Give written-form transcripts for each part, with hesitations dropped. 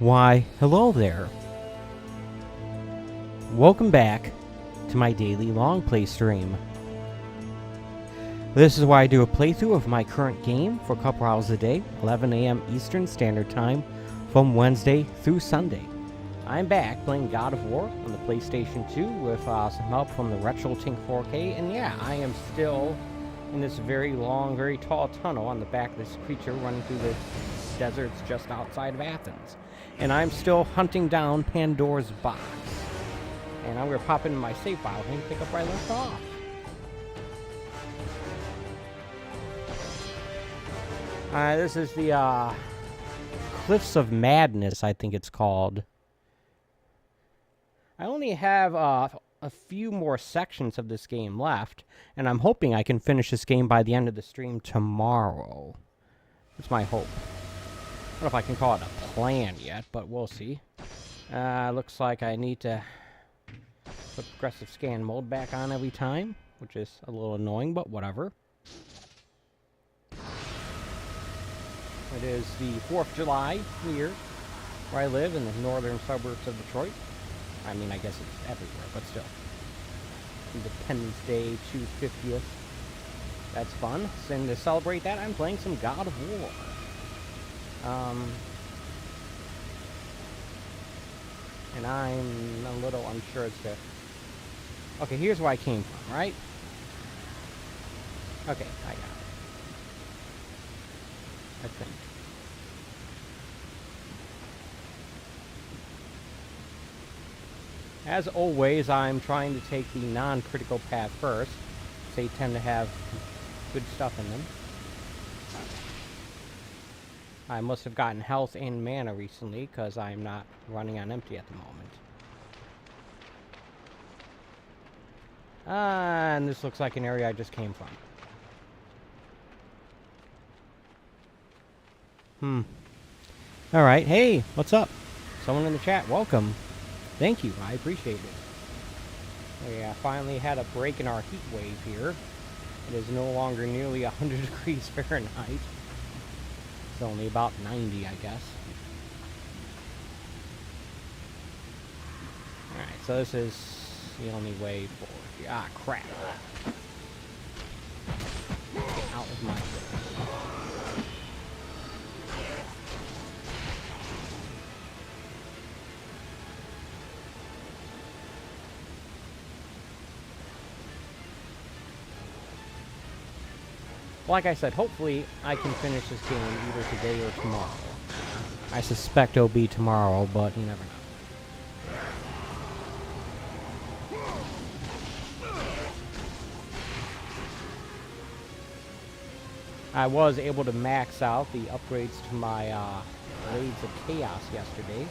Why, hello there. Welcome back to my daily long play stream. This is where I do a playthrough of my current game for a couple hours a day, 11 a.m. Eastern Standard Time, from Wednesday through Sunday. I'm back playing God of War on the PlayStation 2 with some help from the RetroTink4k, and yeah, I am still in this very long, very tall tunnel on the back of this creature running through the deserts just outside of Athens. And I'm still hunting down Pandora's box. And I'm going to pop into my save file and pick up where I left off. This is the Cliffs of Madness, I think it's called. I only have a few more sections of this game left, and I'm hoping I can finish this game by the end of the stream tomorrow. That's my hope. I don't know if I can call it a plan yet, but we'll see. Looks like I need to put progressive scan mode back on every time, which is a little annoying, but whatever. It is the 4th of July here, where I live in the northern suburbs of Detroit. I mean, I guess it's everywhere, but still. Independence Day, 250th. That's fun. And to celebrate that, I'm playing some God of War. And I'm a little unsure as to... Okay, here's where I came from, right? Okay, I got it. I think. As always, I'm trying to take the non-critical path first. They tend to have good stuff in them. I must have gotten health and mana recently, because I'm not running on empty at the moment. And this looks like an area I just came from. Alright, hey, what's up? Someone in the chat, welcome. Thank you, I appreciate it. We finally had a break in our heat wave here. It is no longer nearly 100 degrees Fahrenheit. It's only about 90, I guess. Alright, so this is the only way forward. Ah, crap. Get out of my way. Like I said, hopefully I can finish this game either today or tomorrow. I suspect it'll be tomorrow, but you never know. I was able to max out the upgrades to my Blades of Chaos yesterday.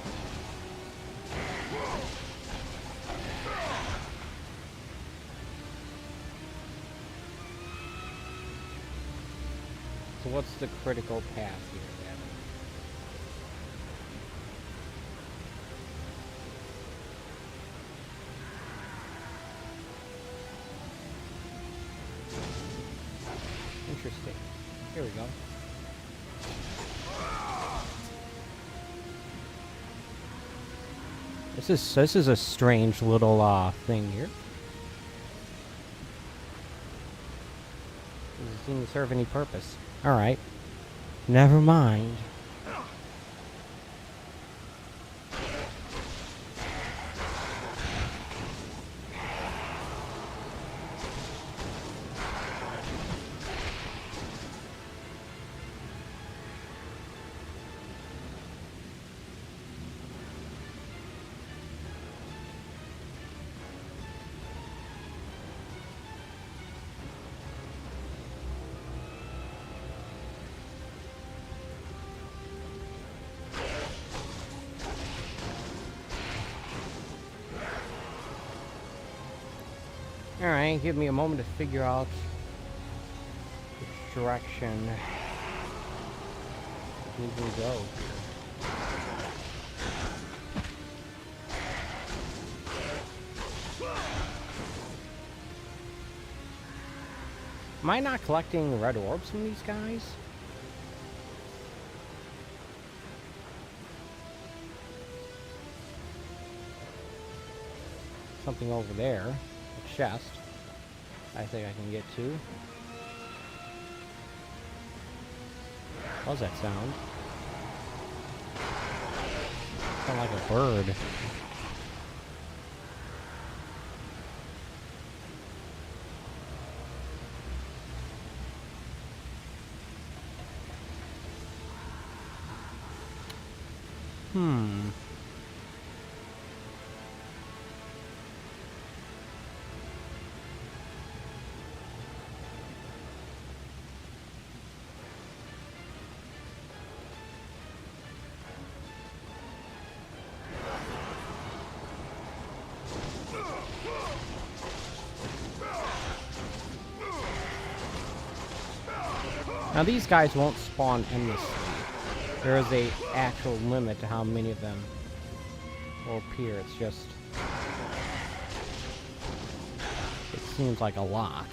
So what's the critical path here, then? Interesting. Here we go. This is a strange little thing here. Doesn't seem to serve any purpose. Alright. Never mind. Alright, give me a moment to figure out which direction we can go. Am I not collecting red orbs from these guys? something over there. A chest. I think I can get to. How's that sound? Sound like a bird. Now these guys won't spawn endlessly. There is a actual limit to how many of them will appear. It's just... it seems like a lot.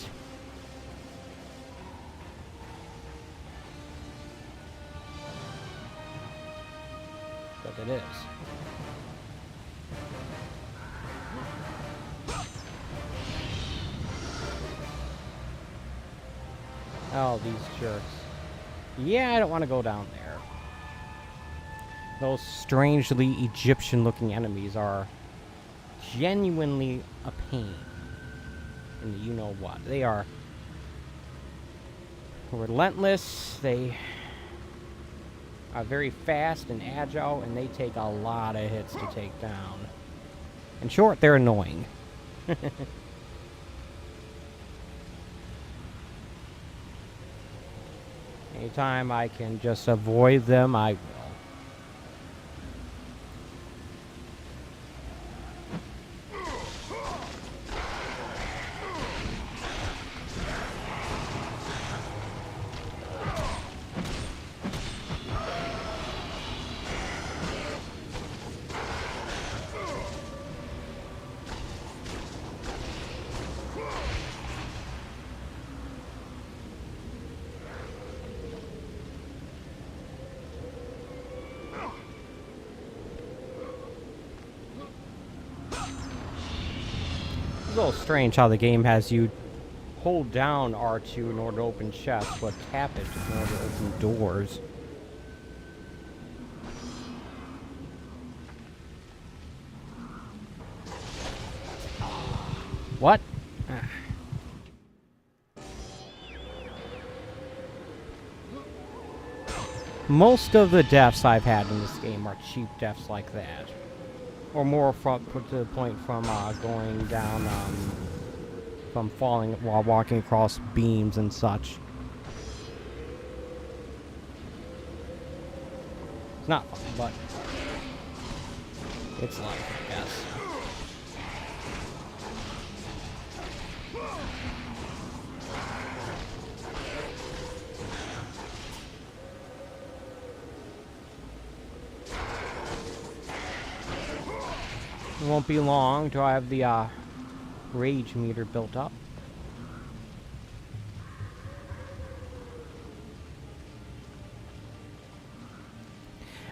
But it is. Oh, these jerks. Yeah, I don't want to go down there. Those strangely Egyptian-looking enemies are genuinely a pain. And you know what? They are relentless. They are very fast and agile, and they take a lot of hits to take down. In short, they're annoying. Anytime I can just avoid them, I will. It's a little strange how the game has you hold down R2 in order to open chests, but tap it in order to open doors. What? Most of the deaths I've had in this game are cheap deaths like that. Or more from, to the point from going down, from falling while walking across beams and such. It's not fun, but it's life, I guess. It won't be long till I have the rage meter built up.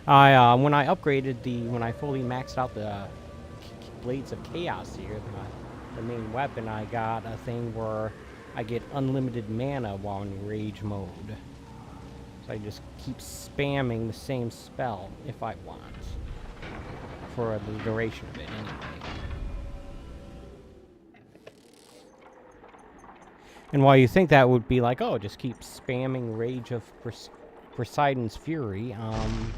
When I upgraded when I fully maxed out the Blades of Chaos here, the main weapon, I got a thing where I get unlimited mana while in rage mode. So I just keep spamming the same spell if I want. For the duration of it, anyway. And while you think that would be like, oh, just keep spamming Rage of Poseidon's Fury, I'm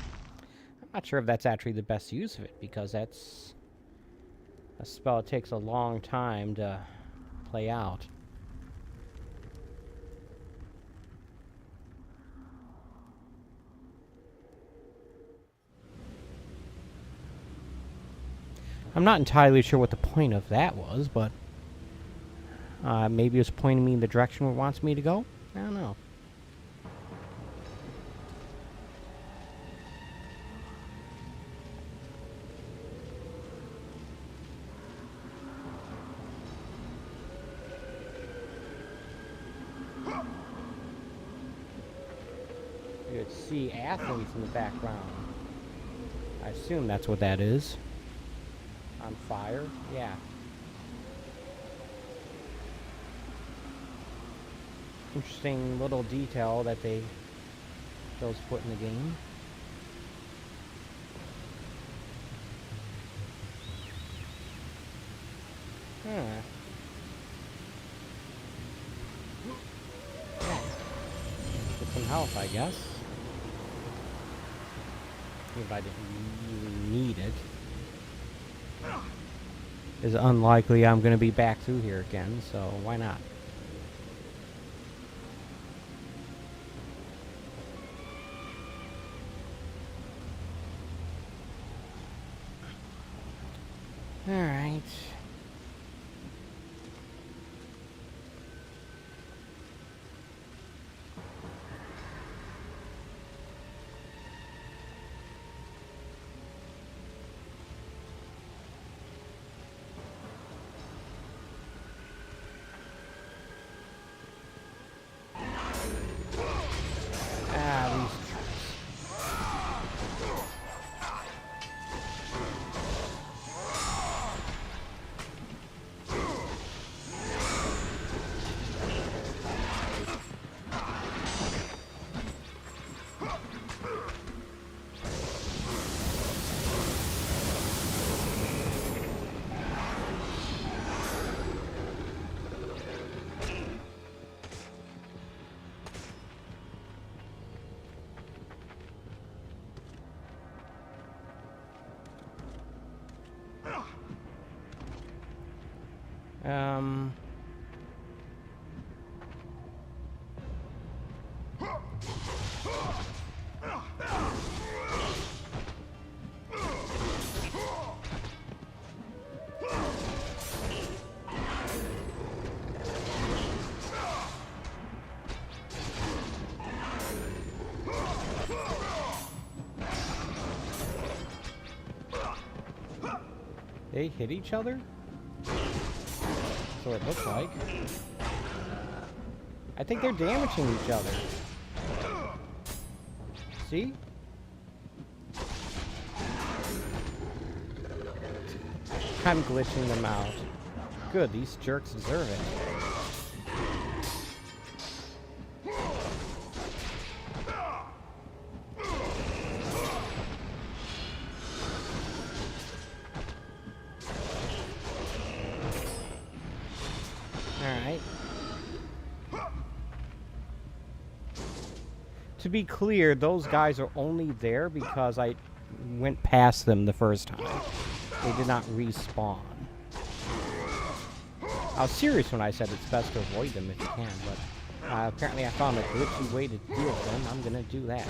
not sure if that's actually the best use of it, because that's a spell that takes a long time to play out. I'm not entirely sure what the point of that was, but maybe it was pointing me in the direction where it wants me to go? I don't know. You could see athletes in the background. I assume that's what that is. On fire? Yeah. Interesting little detail that those put in the game. Huh. Get some health, I guess. If I didn't need it. It's unlikely I'm going to be back through here again, so why not? Alright. They hit each other? So it looks like. I think they're damaging each other. See? I'm glitching them out. Good, these jerks deserve it. Alright. To be clear, those guys are only there because I went past them the first time. They did not respawn. I was serious when I said it's best to avoid them if you can, but apparently I found a glitchy way to deal with them. I'm gonna do that.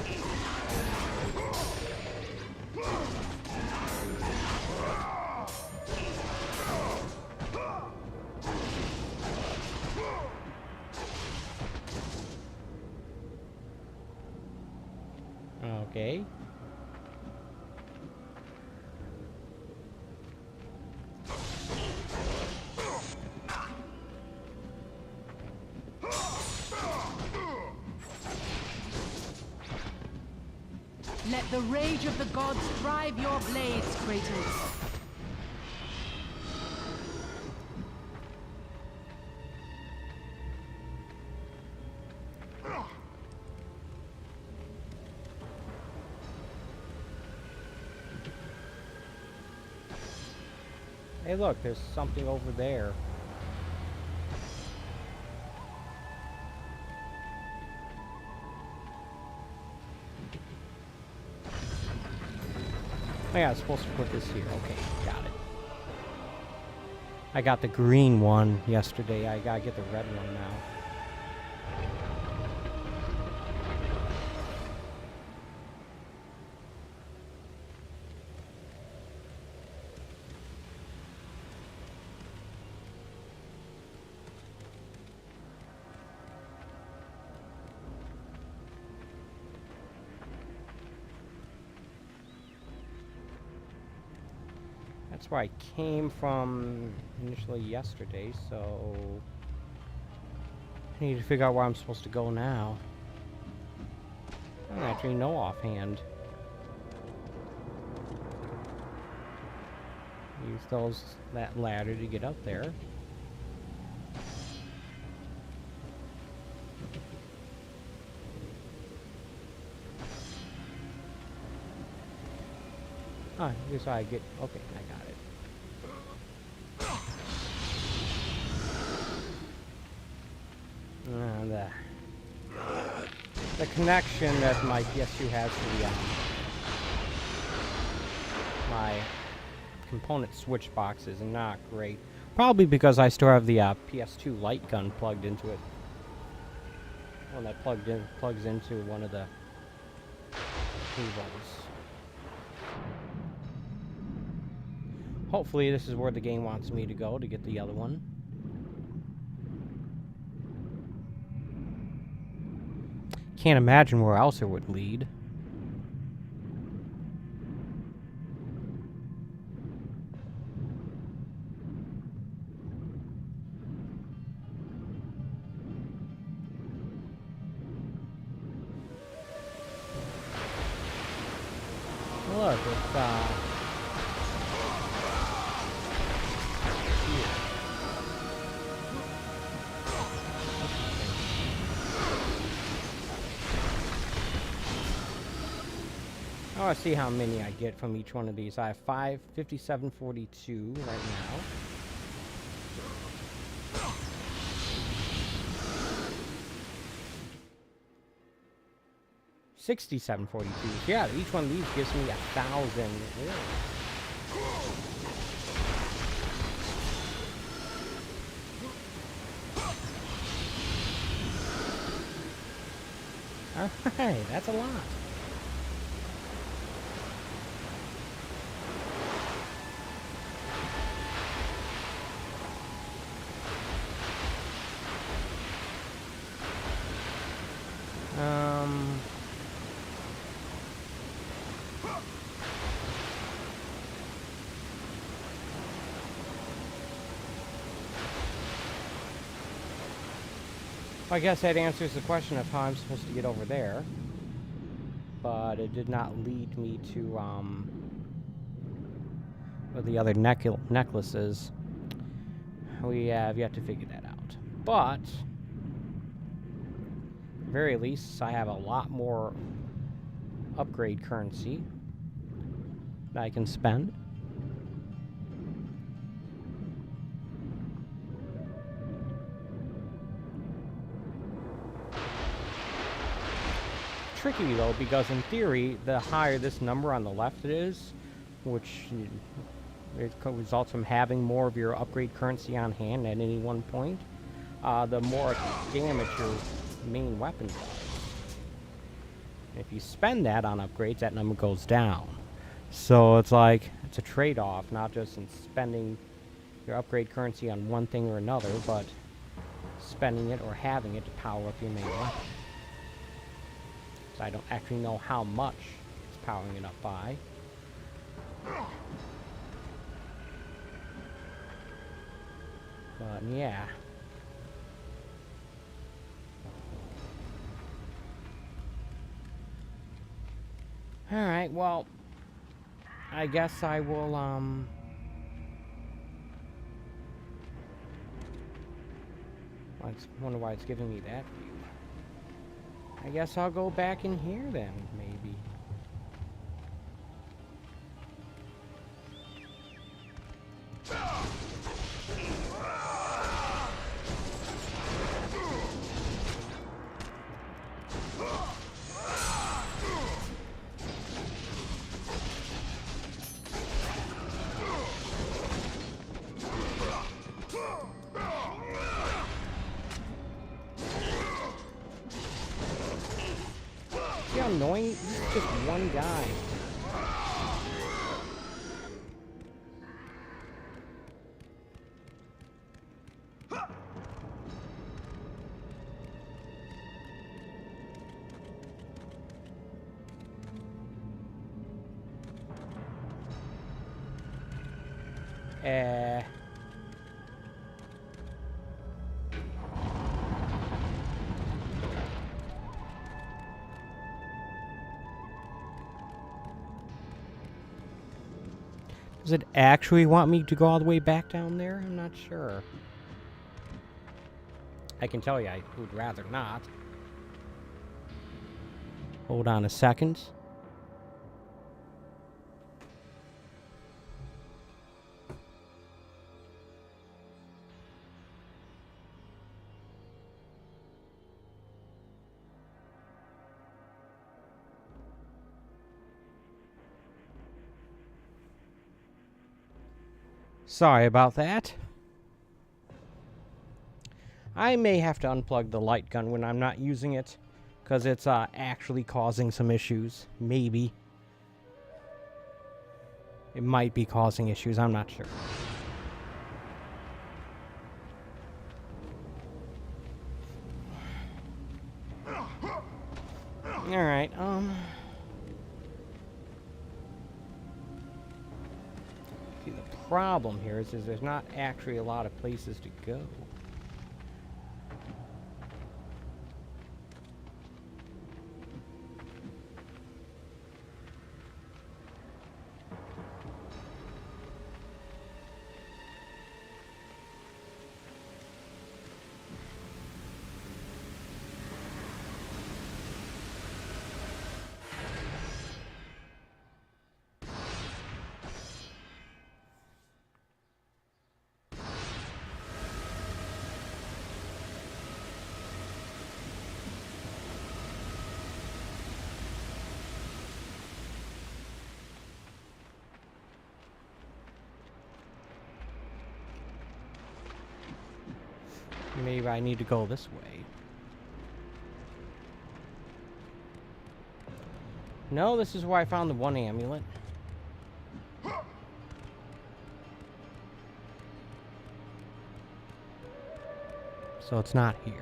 Okay. Let the rage of the gods drive your blades, Kratos. Hey look, there's something over there. Oh yeah, I was supposed to put this here. Okay, got it. I got the green one yesterday. I gotta get the red one now. That's where I came from initially yesterday, so I need to figure out where I'm supposed to go now. I don't actually know offhand. Use that ladder to get up there. Huh, here's how I get... Okay, I got it. The connection that my PS2 has to the, my component switch box is not great. Probably because I still have the PS2 light gun plugged into it. One that plugs into one of the cables. Hopefully this is where the game wants me to go to get the other one. Can't imagine where else it would lead. Look, it's here. I want to see how many I get from each one of these. I have 5742 right now. $67.42. Yeah, each one of these gives me 1,000. Alright, that's a lot. I guess that answers the question of how I'm supposed to get over there. But it did not lead me to, where the other necklaces. We have yet to figure that out. But, at the very least, I have a lot more upgrade currency that I can spend. Tricky though, because in theory, the higher this number on the left is, which it results from having more of your upgrade currency on hand at any one point, the more damage your main weapon does. If you spend that on upgrades, that number goes down. So it's like, it's a trade-off, not just in spending your upgrade currency on one thing or another, but spending it or having it to power up your main weapon. I don't actually know how much it's powering it up by. But yeah. Alright, well, I guess I will, I wonder why it's giving me that view. I guess I'll go back in here then, maybe. See how annoying? This is just one guy. Does it actually want me to go all the way back down there? I'm not sure. I can tell you I would rather not. Hold on a second. Sorry about that. I may have to unplug the light gun when I'm not using it, because it's actually causing some issues. Maybe. It might be causing issues, I'm not sure. Alright, see, the problem here is there's not actually a lot of places to go. Maybe I need to go this way. No, this is where I found the one amulet. So it's not here.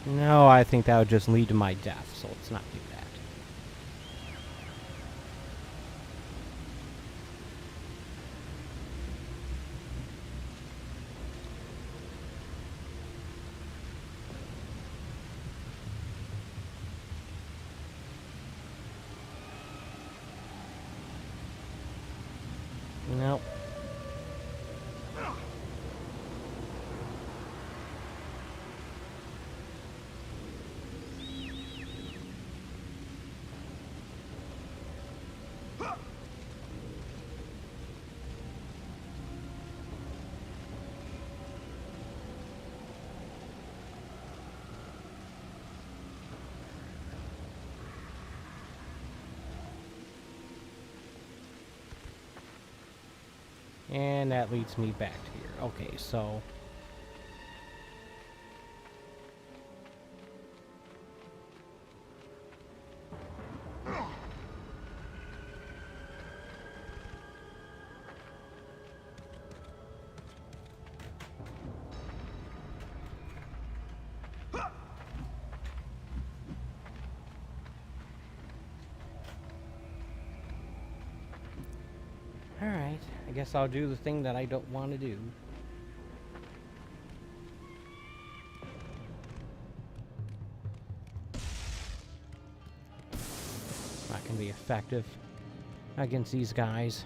No, I think that would just lead to my death, so let's not do that. Nope. And that leads me back to here. Okay, so... Alright, I guess I'll do the thing that I don't want to do. Not going to be effective against these guys.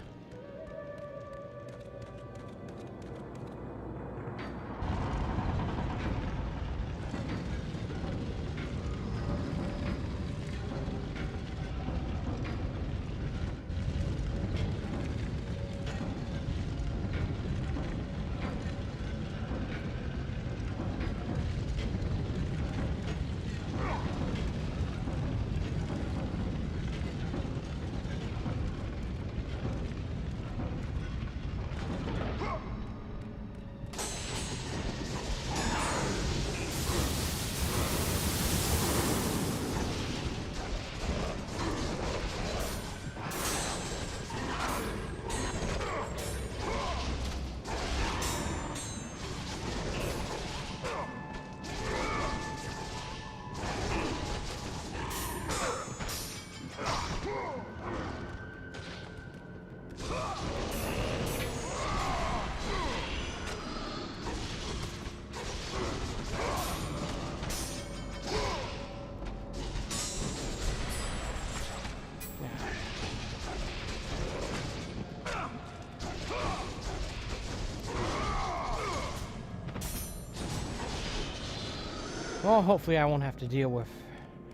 Well, hopefully I won't have to deal with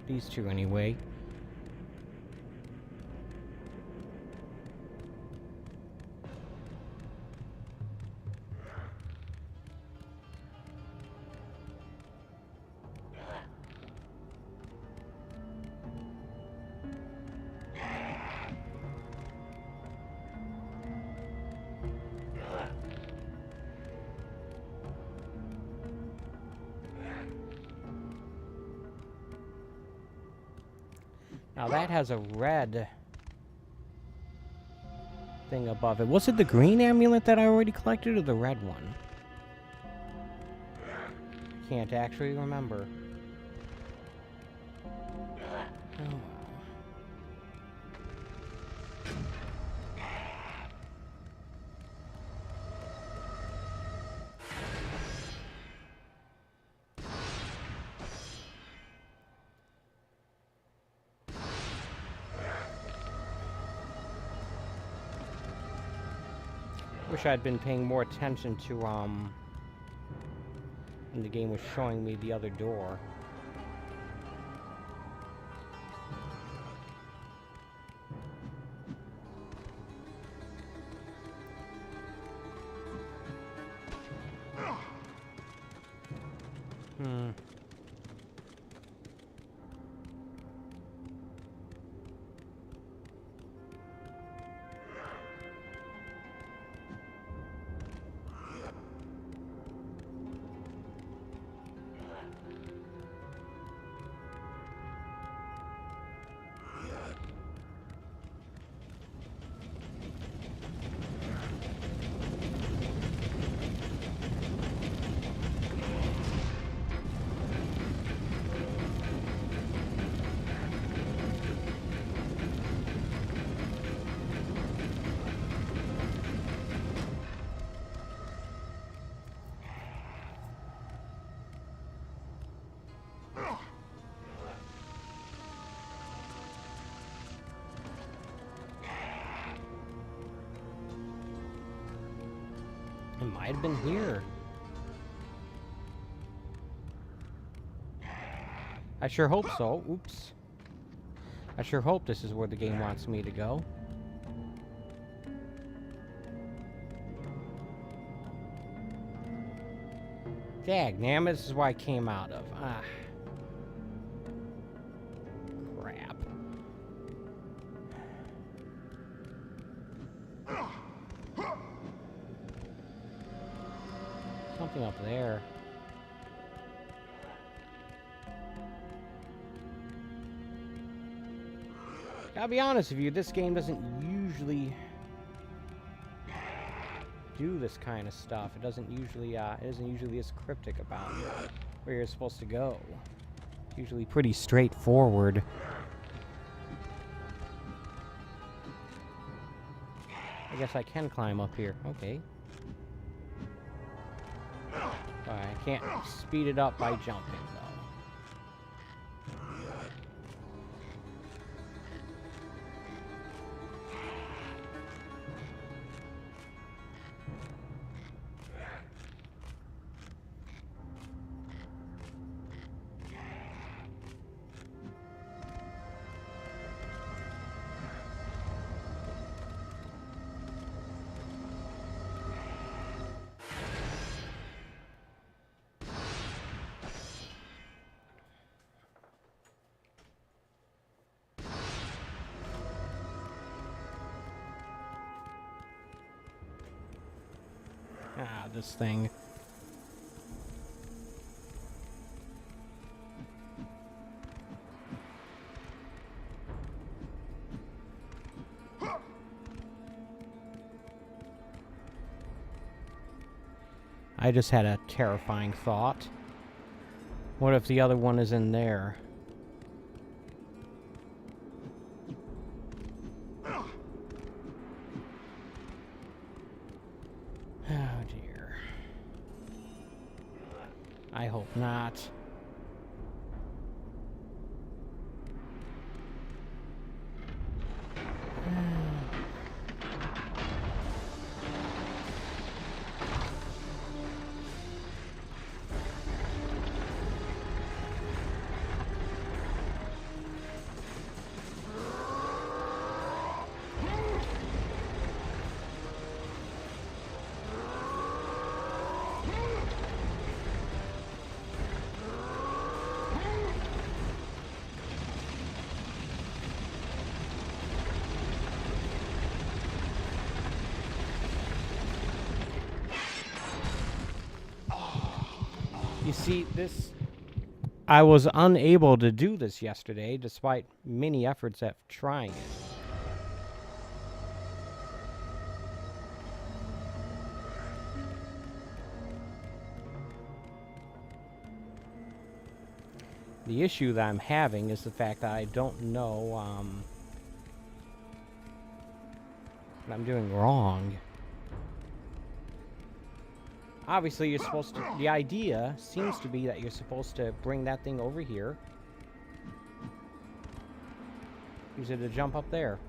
these two anyway. Now that has a red thing above it. Was it the green amulet that I already collected or the red one? I can't actually remember. Oh. Wish I'd been paying more attention to, when the game was showing me the other door. It might have been here. I sure hope so. Oops. I sure hope this is where the game wants me to go. Dagnam, this is where I came out of. Ah. Crap. Something up there. Gotta be honest with you, this game doesn't usually do this kind of stuff. It isn't usually this cryptic about where you're supposed to go. It's usually pretty straightforward. I guess I can climb up here. Okay. I can't speed it up by jumping, though. Ah, this thing. I just had a terrifying thought. What if the other one is in there? Oh dear. I hope not. You see, I was unable to do this yesterday, despite many efforts at trying it. The issue that I'm having is the fact that I don't know what I'm doing wrong. Obviously, you're supposed to... The idea seems to be that you're supposed to bring that thing over here. Use it to jump up there.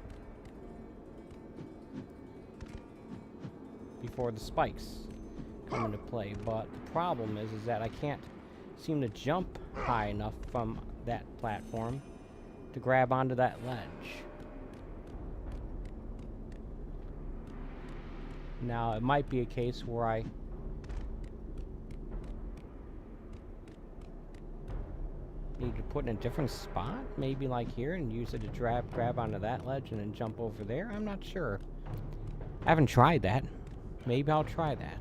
Before the spikes come into play. But the problem is that I can't seem to jump high enough from that platform to grab onto that ledge. Now, it might be a case where I need to put in a different spot, maybe like here, and use it to grab onto that ledge and then jump over there. I'm not sure. I haven't tried that. Maybe I'll try that.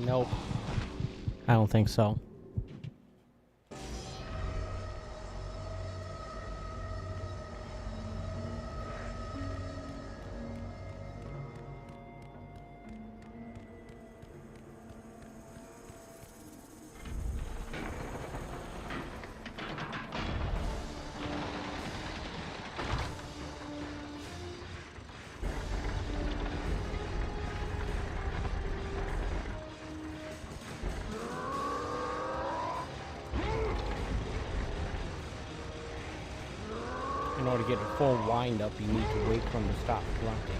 Nope. I don't think so. In order to get a full wind up, you need to wait for him to stop grunting.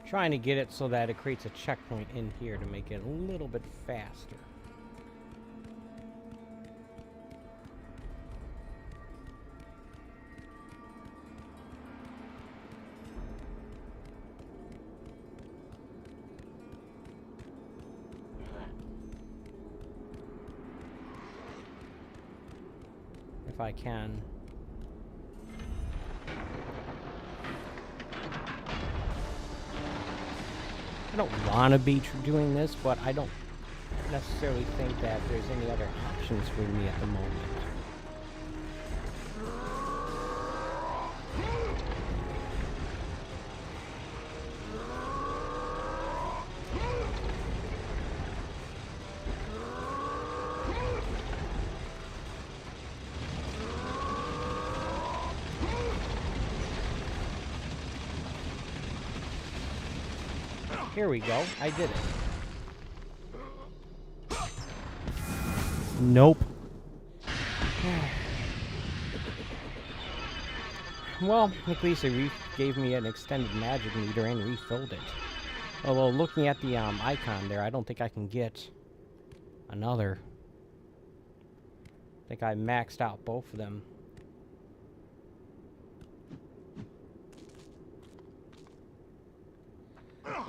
Trying to get it so that it creates a checkpoint in here to make it a little bit faster. If I can. I don't want to be doing this, but I don't necessarily think that there's any other options for me at the moment. Here we go. I did it. Nope. Well, at least it gave me an extended magic meter and refilled it. Although, looking at the icon there, I don't think I can get another. I think I maxed out both of them.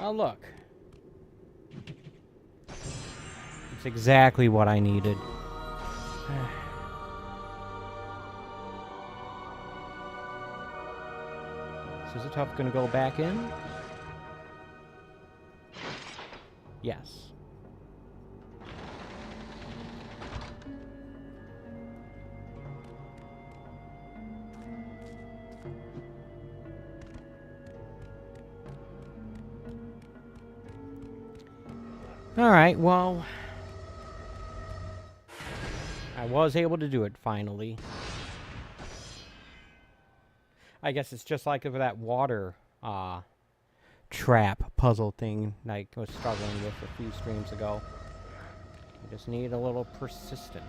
Oh, look. It's exactly what I needed. So is it tough gonna go back in? Yes. Alright, well, I was able to do it finally. I guess it's just like for that water trap puzzle thing like I was struggling with a few streams ago. I just need a little persistence.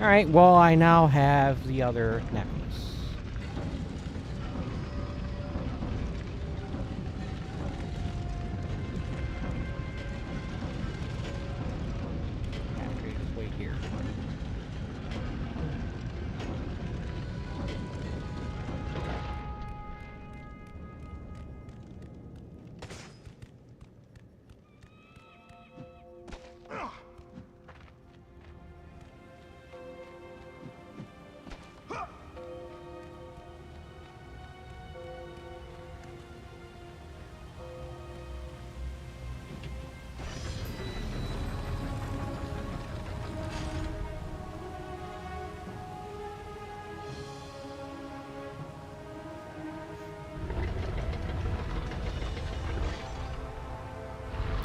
Alright, well, I now have the other necklace. Actually, just wait here.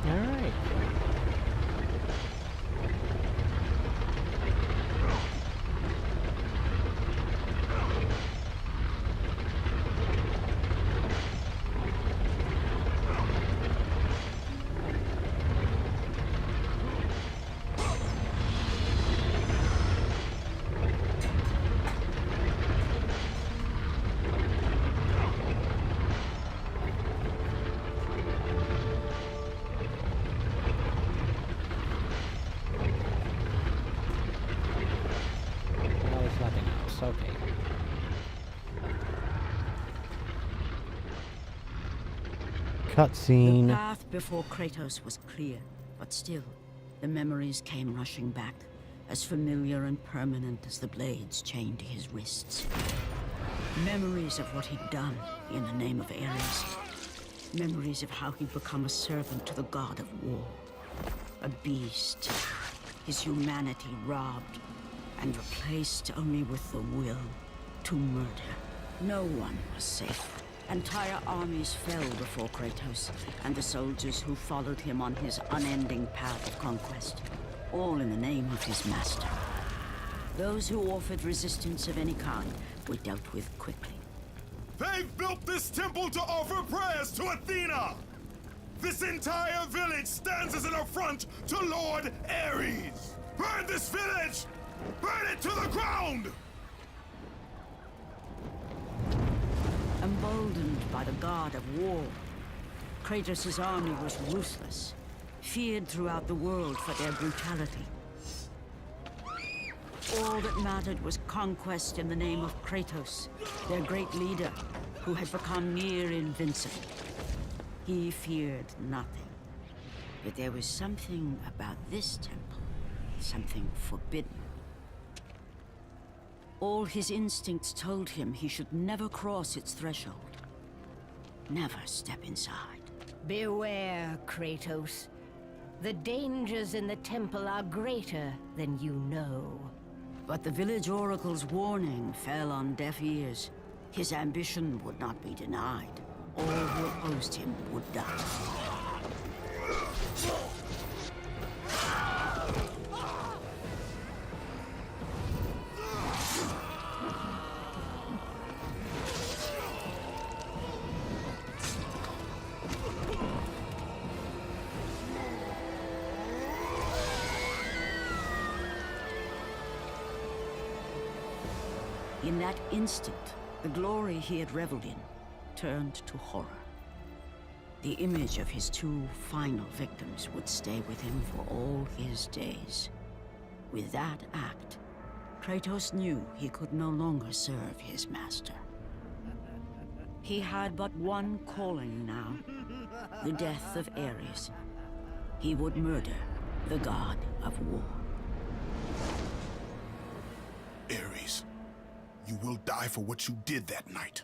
Alright. Well, there's nothing else. Okay. The Cutscene. path before Kratos was clear, but still, the memories came rushing back, as familiar and permanent as the blades chained to his wrists. Memories of what he'd done in the name of Ares. Memories of how he'd become a servant to the god of war. A beast. His humanity robbed and replaced only with the will to murder. No one was safe. Entire armies fell before Kratos and the soldiers who followed him on his unending path of conquest, all in the name of his master. Those who offered resistance of any kind were dealt with quickly. They've built this temple to offer prayers to Athena! This entire village stands as an affront to Lord Ares! Burn this village! Burn it to the ground! Emboldened by the god of war, Kratos' army was ruthless, feared throughout the world for their brutality. All that mattered was conquest in the name of Kratos, their great leader, who had become near invincible. He feared nothing. But there was something about this temple, something forbidden. All his instincts told him he should never cross its threshold. Never step inside. Beware, Kratos. The dangers in the temple are greater than you know. But the village oracle's warning fell on deaf ears. His ambition would not be denied. All who opposed him would die. In that instant, the glory he had reveled in turned to horror. The image of his two final victims would stay with him for all his days. With that act, Kratos knew he could no longer serve his master. He had but one calling now, the death of Ares. He would murder the god of war. Ares, you will die for what you did that night.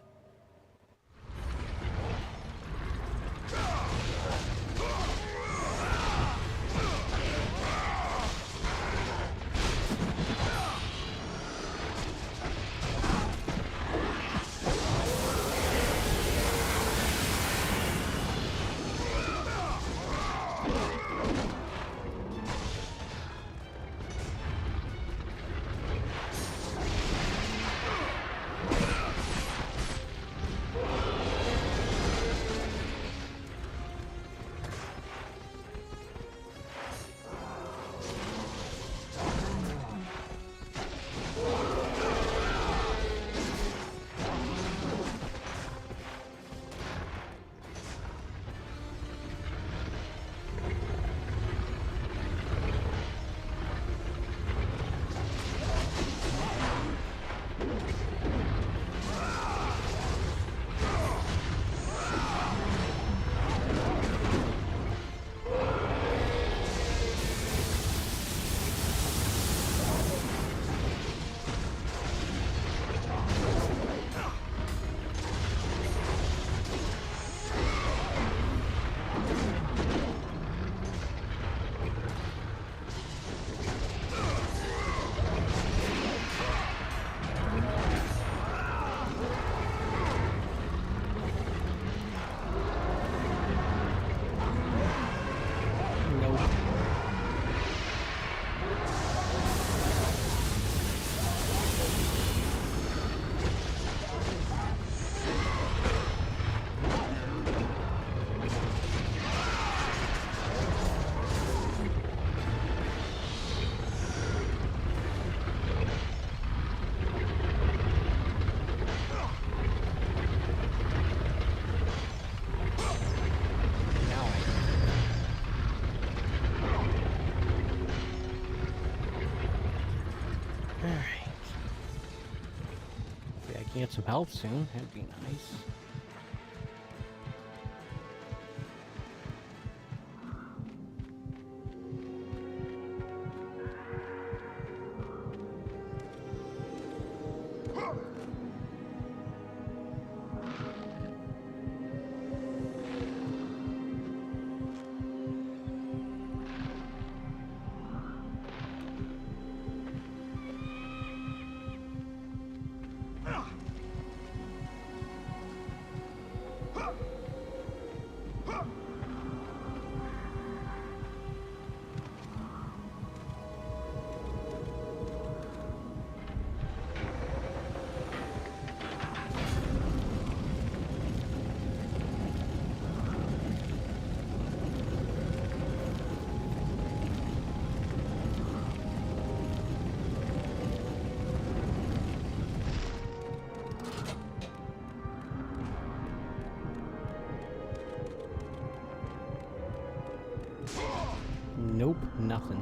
Get some health soon, that'd be nice. Nope, nothing.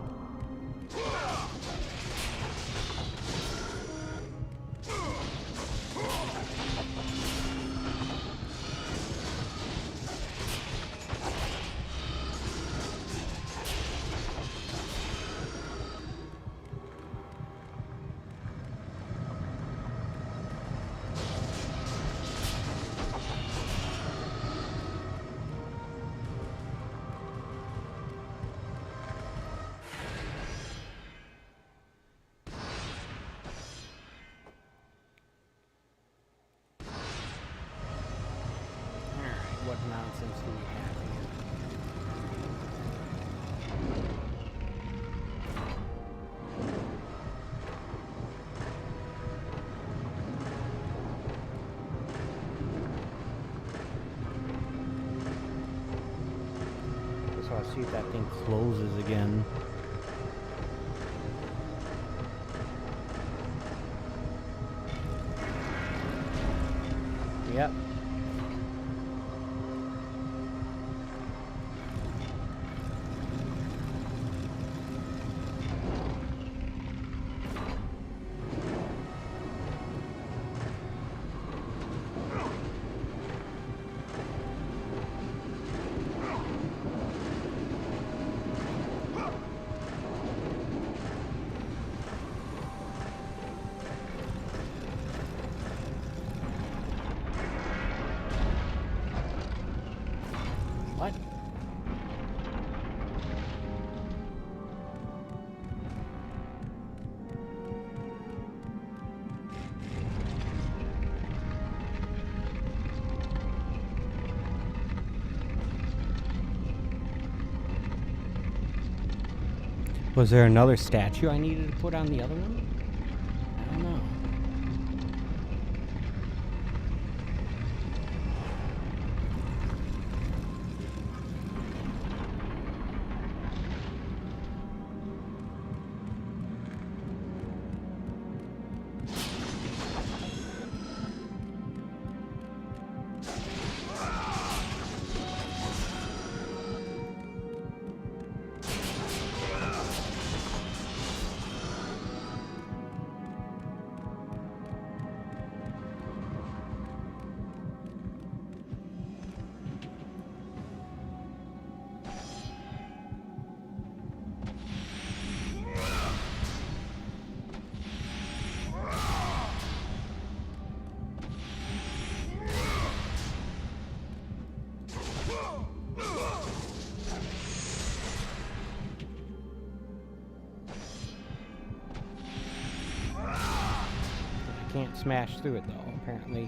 What nonsense do we have here? So I'll see if that thing closes again. Yep. What? Was there another statue I needed to put on the other one? I don't know. Can't smash through it though, apparently.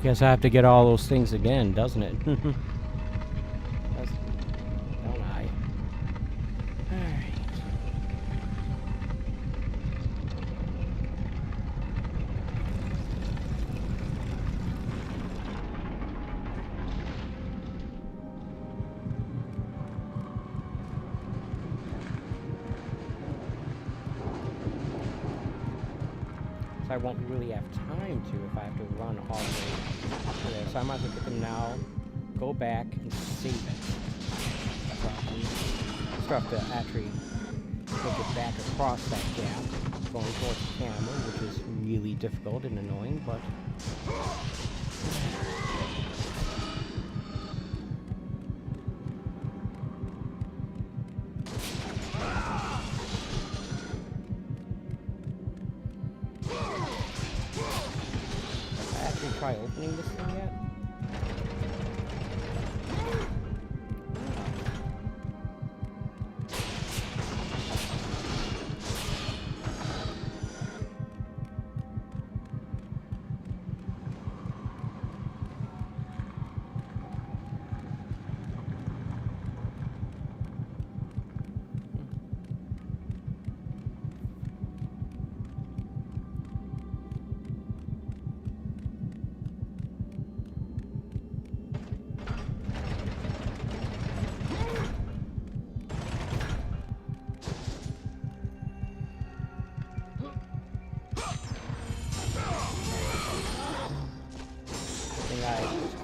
Guess I have to get all those things again, doesn't it? Don't I? Alright. I won't really have time to if I have to run all the way to there. So I might as well get them now, go back, and save it. So I have to actually take it back across that gap, going towards the camera, which is really difficult and annoying, but... try opening this thing yet?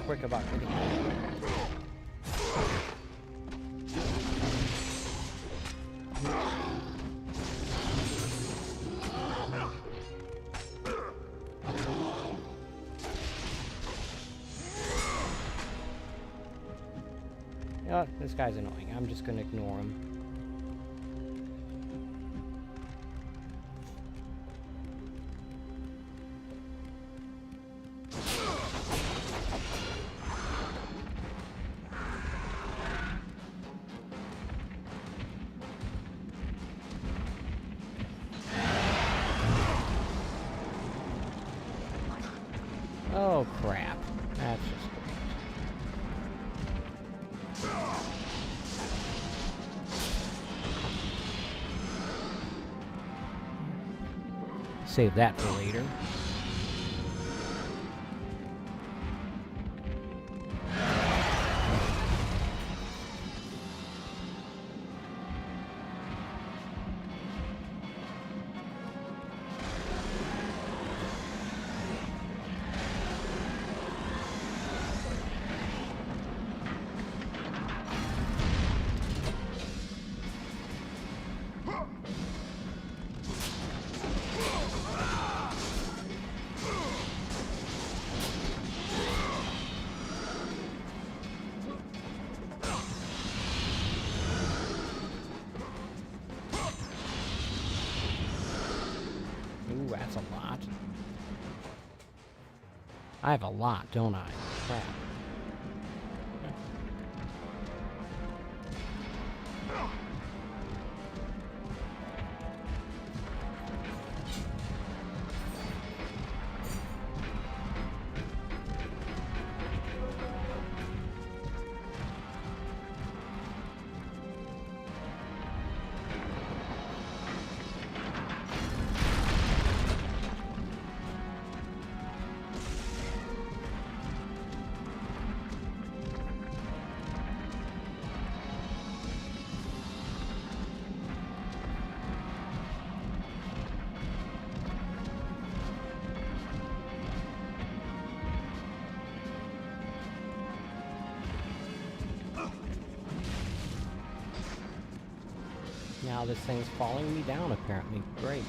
Quick about getting out. This guy's annoying. I'm just gonna ignore him. Oh crap. That's just great. Save that for later. Ooh, that's a lot. I have a lot, don't I? Crap. Now this thing's following me down, apparently. Great.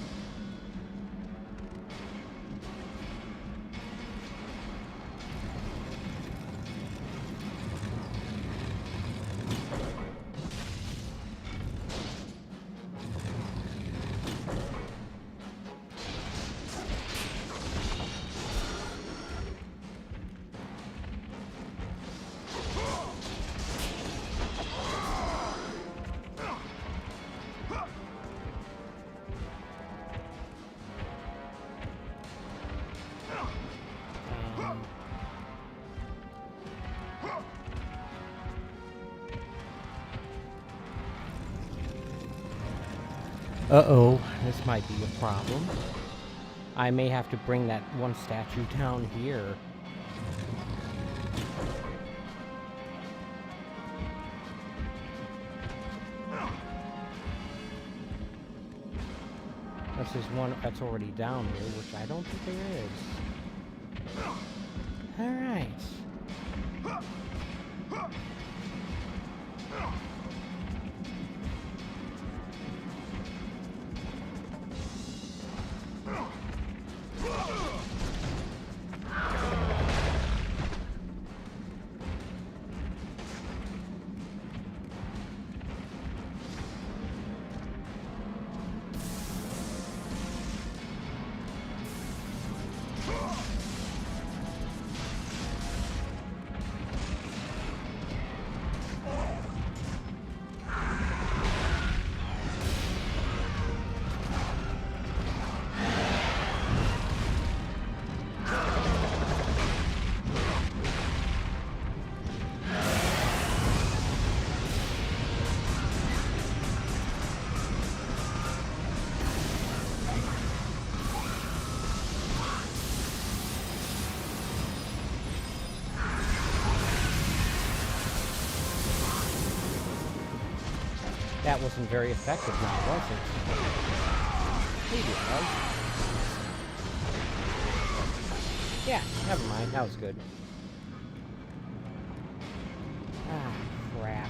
Uh-oh, this might be a problem. I may have to bring that one statue down here. This is one that's already down here, which I don't think there is. Alright. That wasn't very effective now, was it? Maybe it was. Yeah, never mind. That was good. Ah, crap.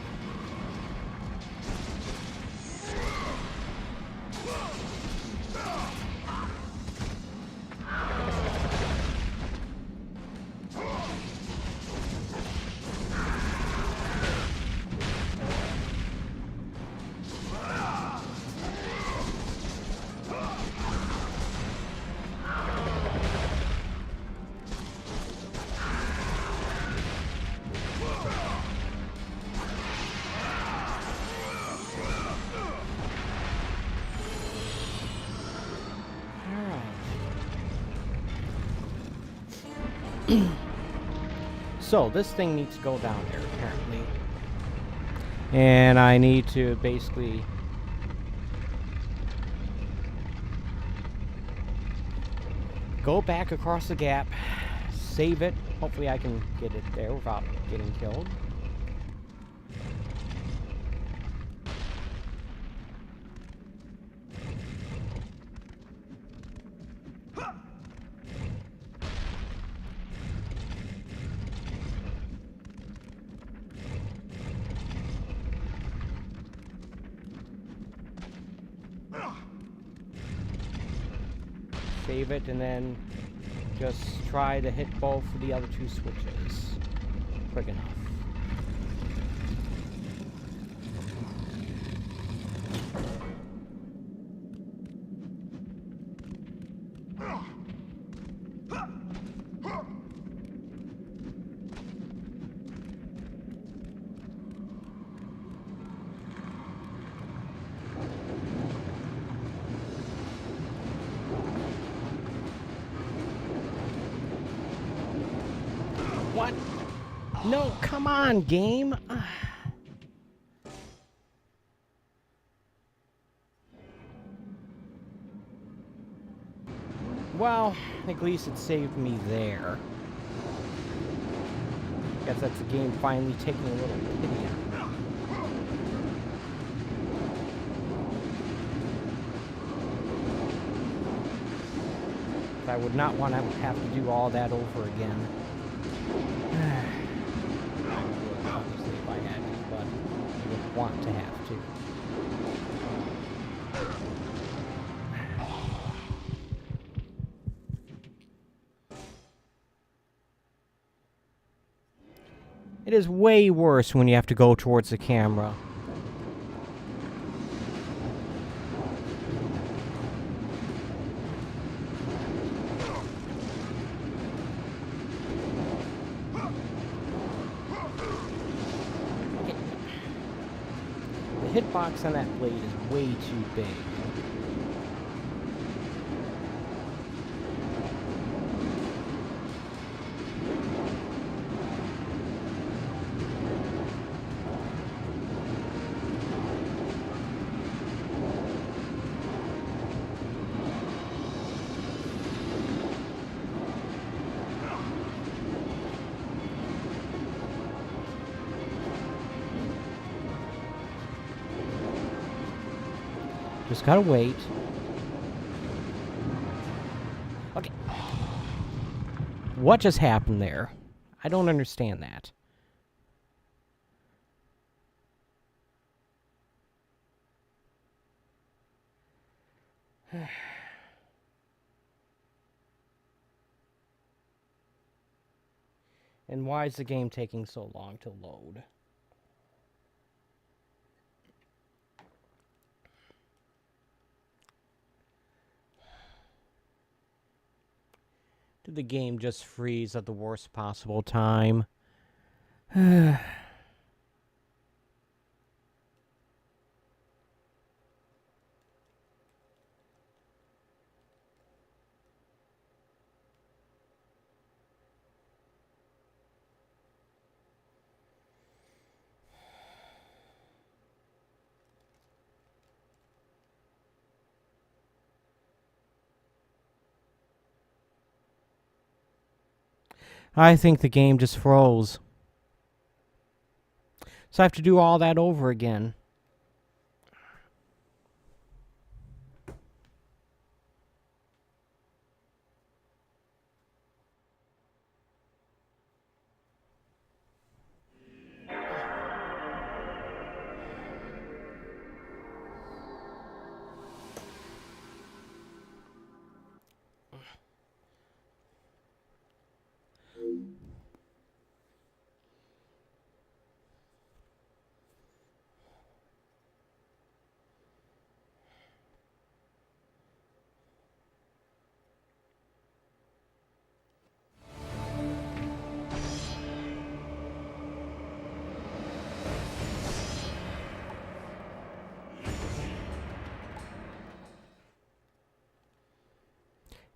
So this thing needs to go down there apparently. And I need to basically go back across the gap, save it. Hopefully I can get it there without getting killed. Save it and then just try to hit both of the other two switches quick enough. What? No, come on, game. Well, at least it saved me there. Guess that's the game finally taking a little pity on me. I would not want to have to do all that over again. Obviously, if I had to, but I would want to have to. It is way worse when you have to go towards the camera. The hitbox on that blade is way too big. Just gotta wait. Okay. What just happened there? I don't understand that. And why is the game taking so long to load? Did the game just freeze at the worst possible time? I think the game just froze. So I have to do all that over again.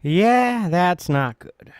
Yeah, that's not good.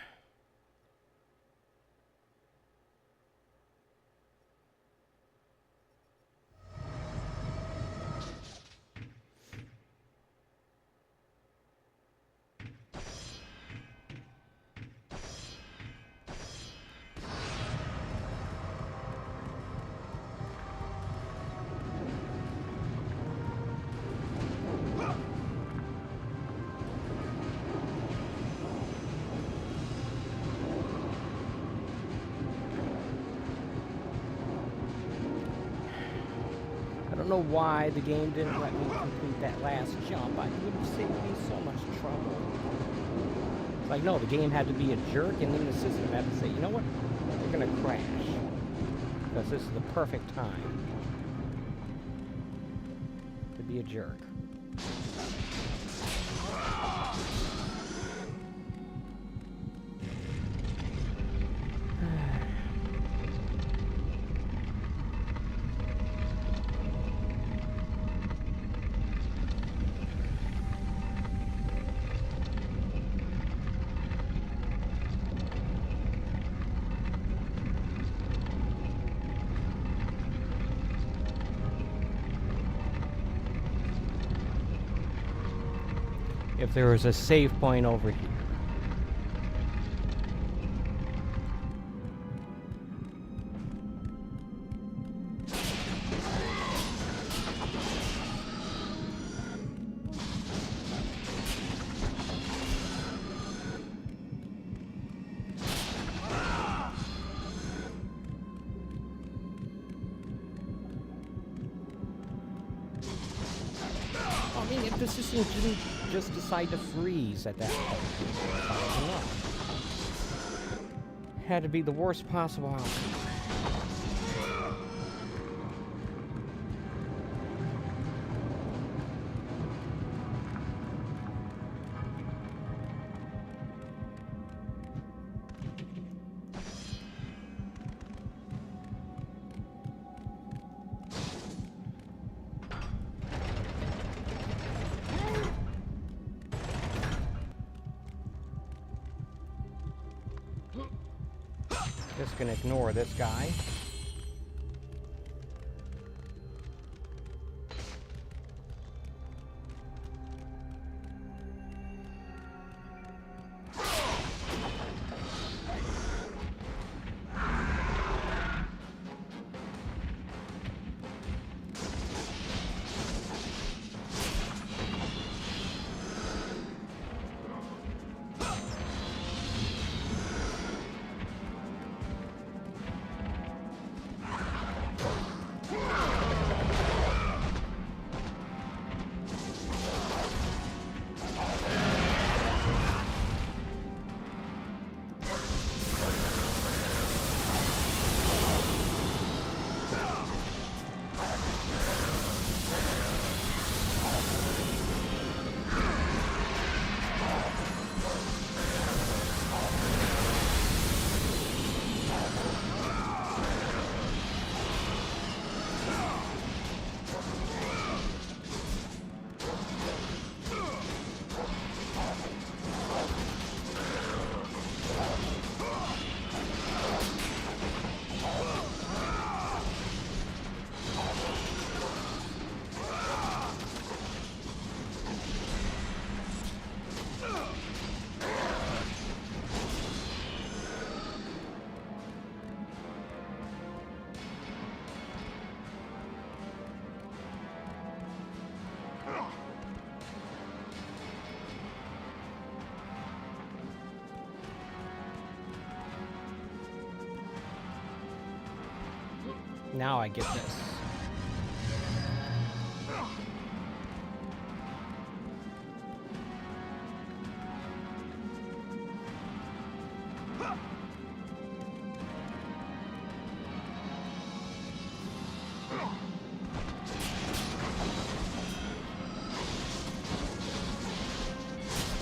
know why the game didn't let me complete that last jump. It would have saved me so much trouble. It's like, no, the game had to be a jerk, and then the system had to say, you know what? We're going to crash. Because this is the perfect time to be a jerk. If there was a save point over here. I mean, if the system didn't just decide to freeze at that point, had to be the worst possible outcome. Just gonna ignore this guy. Now I get this.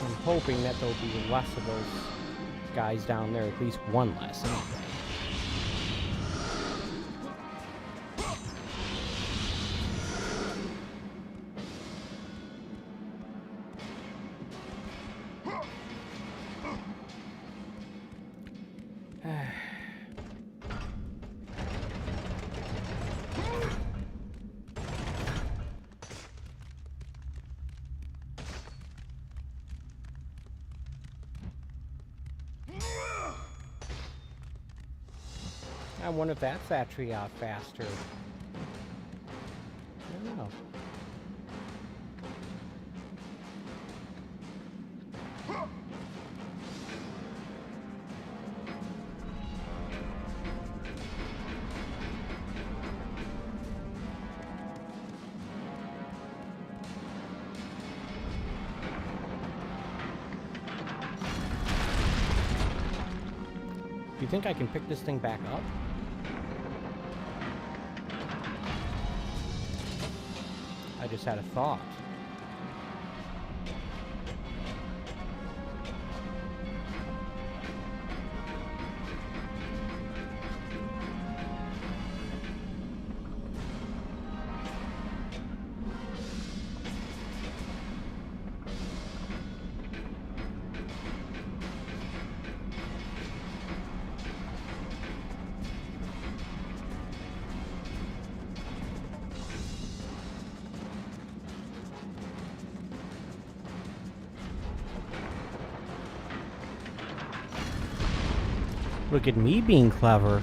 I'm hoping that there'll be less of those guys down there, at least one less anyway. I wonder if that's actually out faster. I don't know. you think I can pick this thing back up? I just had a thought. Look at me being clever.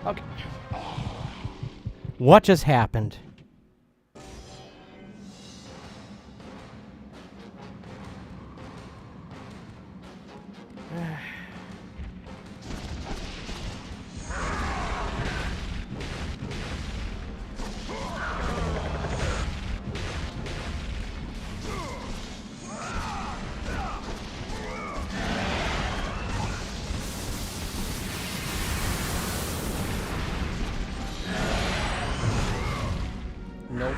Okay. What just happened? Nope.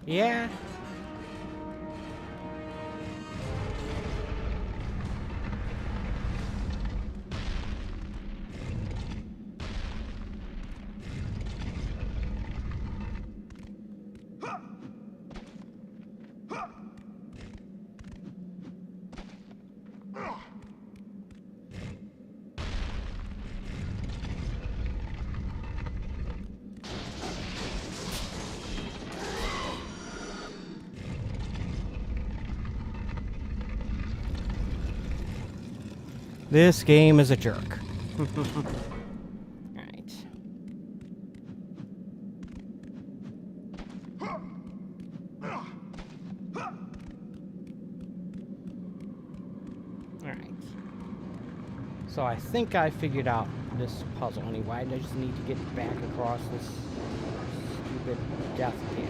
Yeah. This game is a jerk. Alright. Alright. So I think I figured out this puzzle anyway. I just need to get back across this stupid death gap.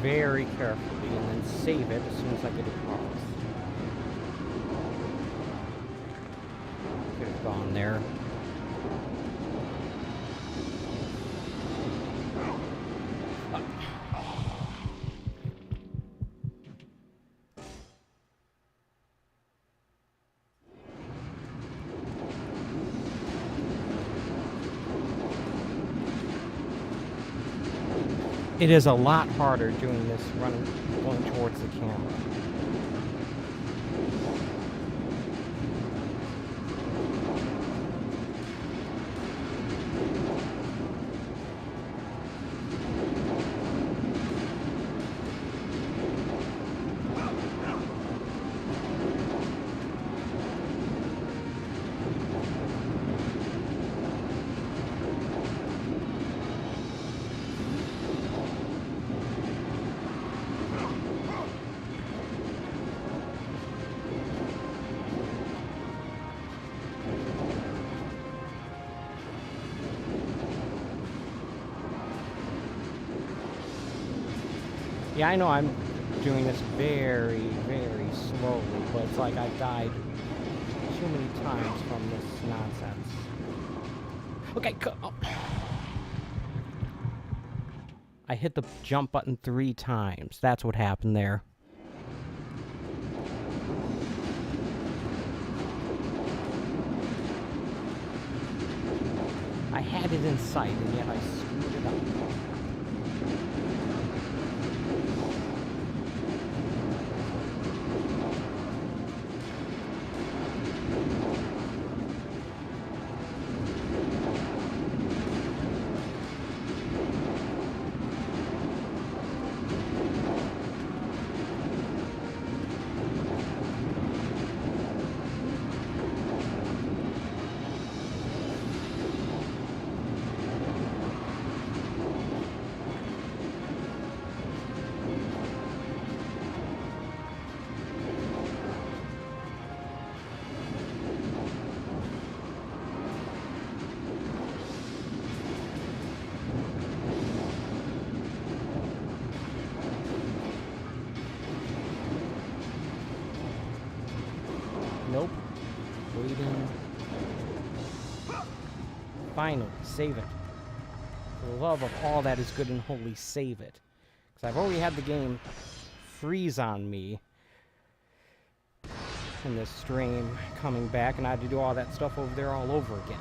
Very carefully and then save it as soon as I get across. Could have gone there. It is a lot harder doing this going towards the camera. Yeah, I know I'm doing this very, very slowly, but it's like I've died too many times from this nonsense. Okay, oh. I hit the jump button 3 times. That's what happened there. I had it in sight, and yet I screwed it up. Nope. Waiting. Finally, save it. For the love of all that is good and holy, save it. Because I've already had the game freeze on me in this stream coming back, and I had to do all that stuff over there all over again.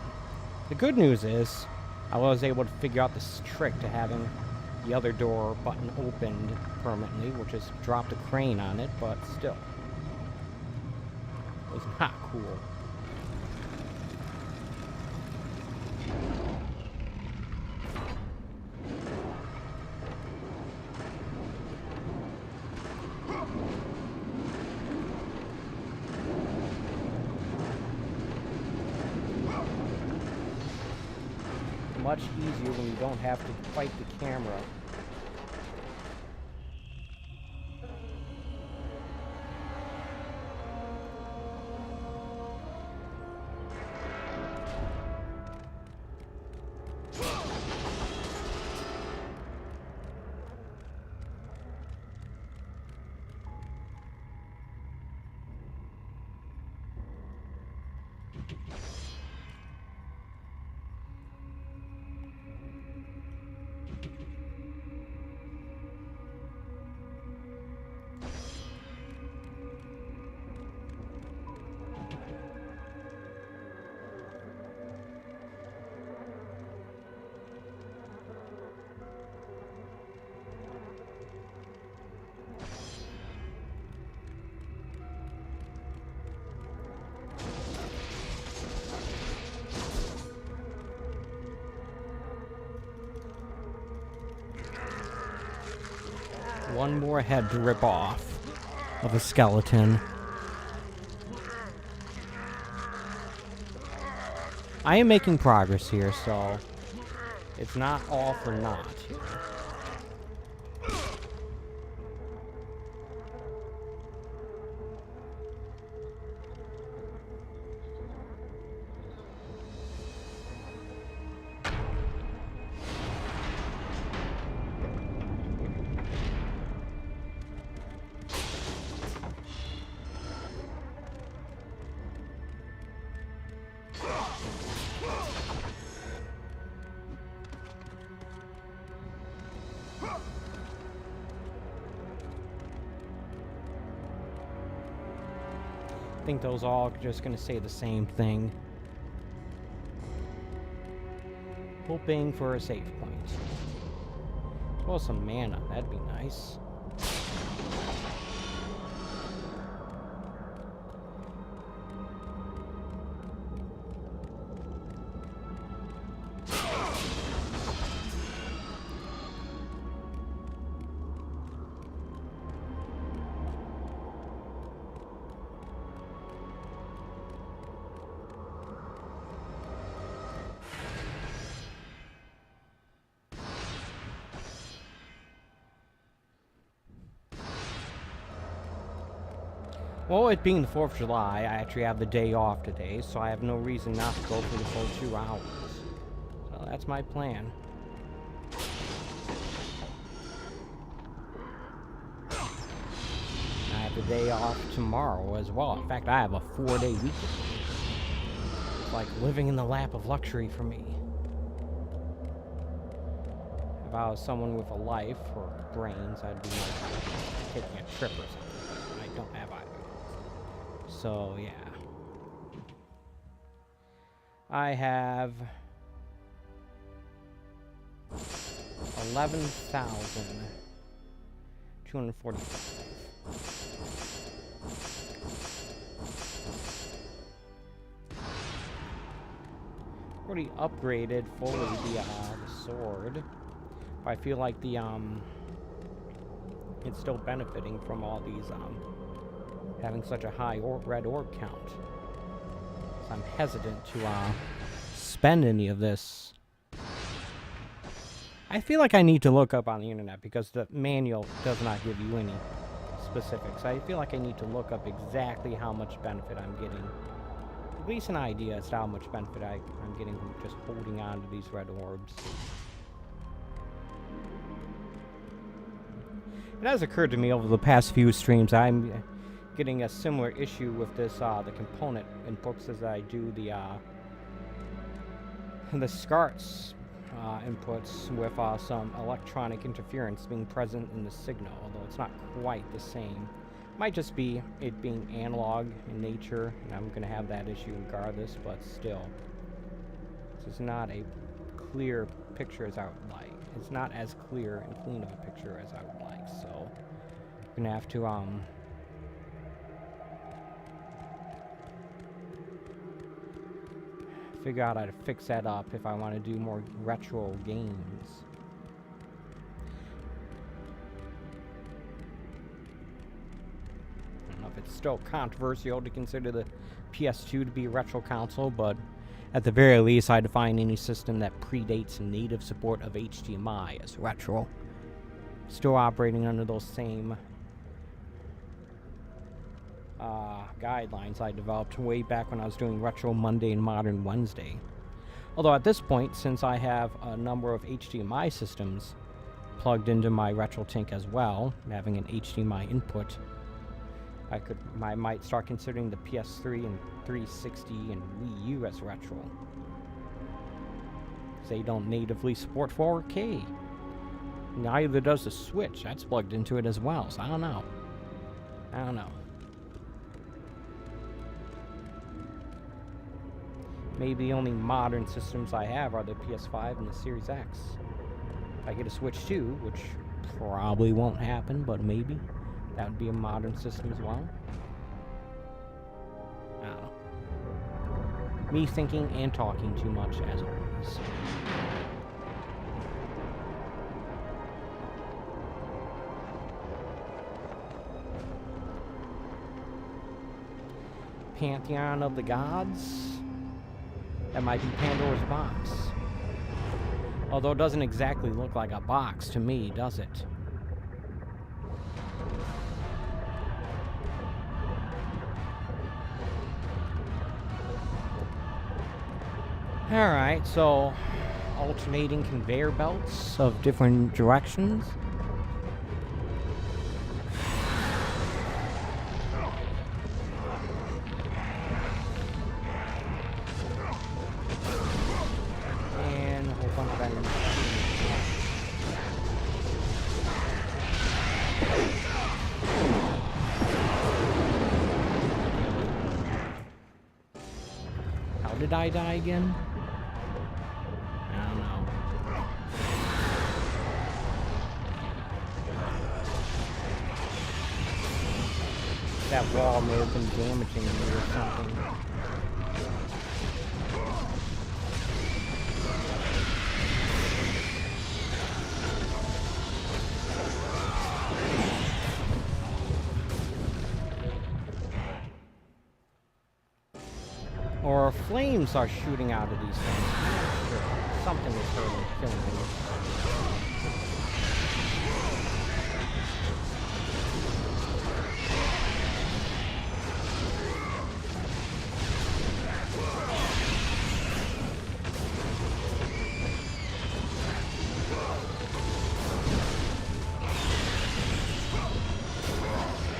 The good news is, I was able to figure out this trick to having the other door button opened permanently, which is drop the crane on it, but still. It was not cool. Much easier when you don't have to fight the camera. One more head to rip off of a skeleton. I am making progress here, so it's not all for naught here. I think those all are just gonna say the same thing. Hoping for a save point. Well, some mana, that'd be nice. Well, it being the 4th of July, I actually have the day off today, so I have no reason not to go for the full 2 hours. So that's my plan. the day off tomorrow as well. In fact, I have a 4-day weekend. It's like living in the lap of luxury for me. If I was someone with a life or brains, I'd be like taking a trip or something. I don't have either. So, yeah. I have 11,245. Already upgraded fully the sword. But I feel like the it's still benefiting from all these having such a high red orb count. So I'm hesitant to spend any of this. I feel like I need to look up on the internet because the manual does not give you any specifics. I feel like I need to look up exactly how much benefit I'm getting. At least an idea as to how much benefit I'm getting from just holding on to these red orbs. It has occurred to me over the past few streams I'm getting a similar issue with this the component inputs as I do the SCARTs inputs with some electronic interference being present in the signal, although it's not quite the same. Might just be it being analog in nature, and I'm going to have that issue regardless, but still. This is not a clear picture as I would like. It's not as clear and clean of a picture as I would like, so I'm going to have to figure out how to fix that up if I want to do more retro games. I don't know if it's still controversial to consider the PS2 to be a retro console, but at the very least I define any system that predates native support of HDMI as retro. Still operating under those same guidelines I developed way back when I was doing Retro Monday and Modern Wednesday. Although at this point, since I have a number of HDMI systems plugged into my RetroTink as well, having an HDMI input, I might start considering the PS3 and 360 and Wii U as retro. They don't natively support 4K. Neither does the Switch. That's plugged into it as well, so I don't know. Maybe the only modern systems I have are the PS5 and the Series X. If I get a Switch 2, which probably won't happen, but maybe, that would be a modern system as well. I don't know. Me thinking and talking too much, as always. Pantheon of the Gods? That might be Pandora's box. Although it doesn't exactly look like a box to me, does it? Alright, so alternating conveyor belts of different directions. Did I die again? I don't know. That wall may have been damaging me or something. Or flames are shooting out of these things. I'm not sure. Something is hurting, killing me.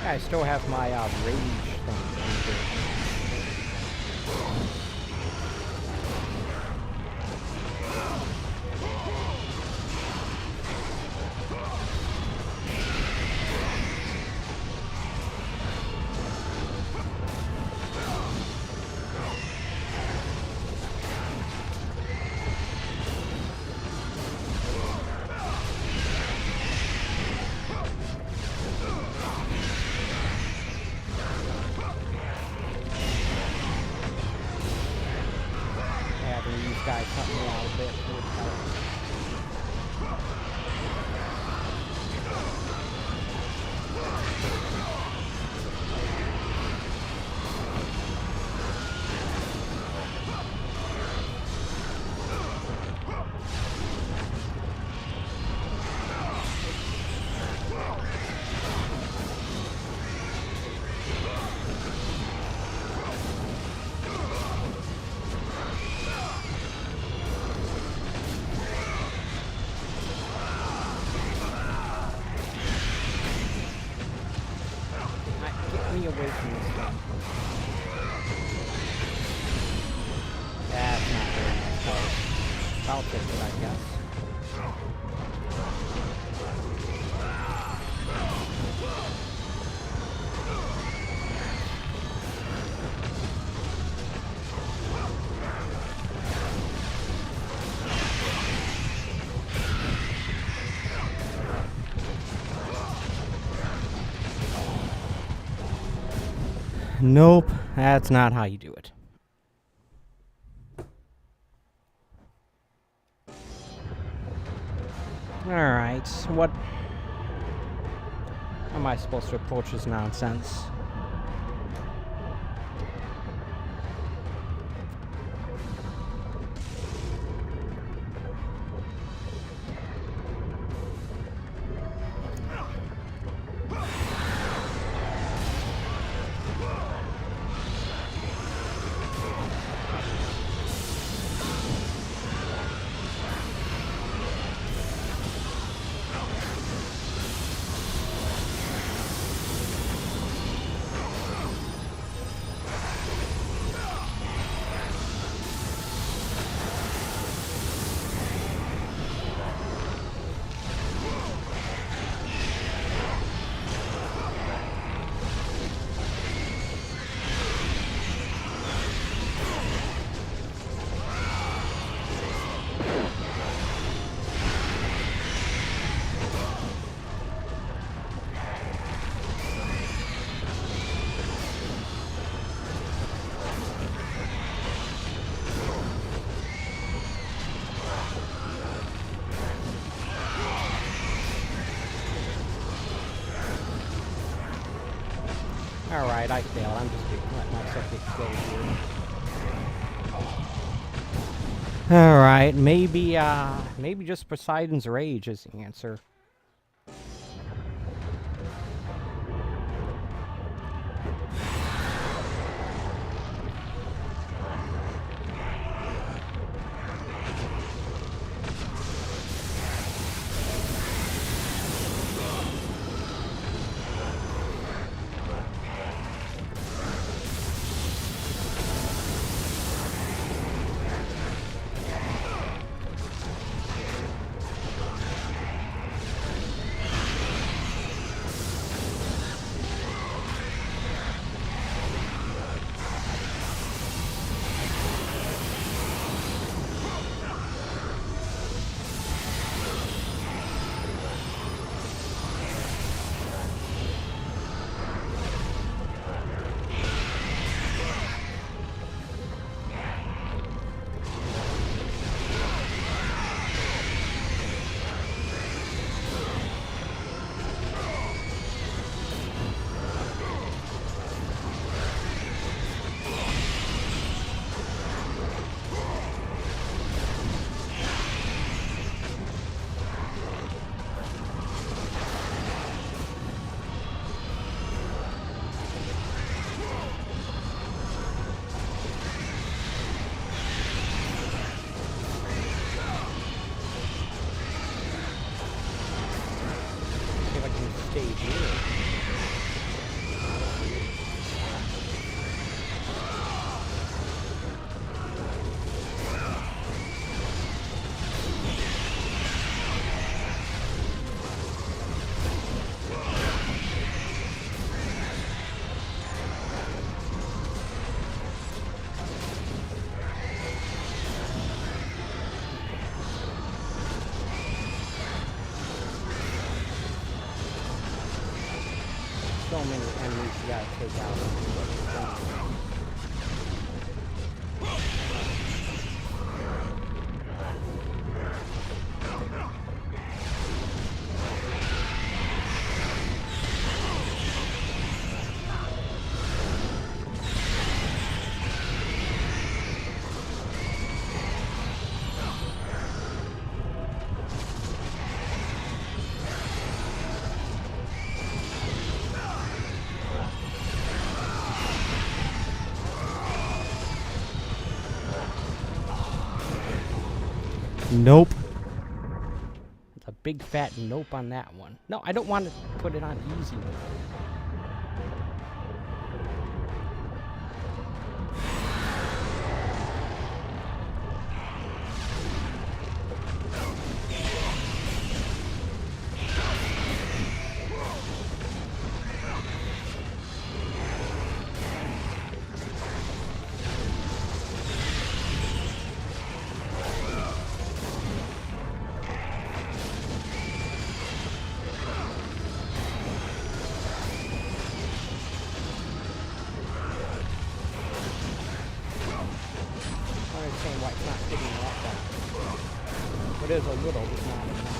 Yeah, I still have my rage thing. These guys cut me out a bit would help. Get me away from this stuff. That's not very nice help. I'll take it, I guess. Nope, that's not how you do it. Alright, what am I supposed to approach this nonsense? Alright, I failed. I'm just gonna let myself get killed here. Alright, maybe just Poseidon's Rage is the answer. so many enemies you gotta take out. Nope. It's a big fat nope on that one. No, I don't want to put it on easy mode. Why it's not hitting that down. It is a little, but not enough.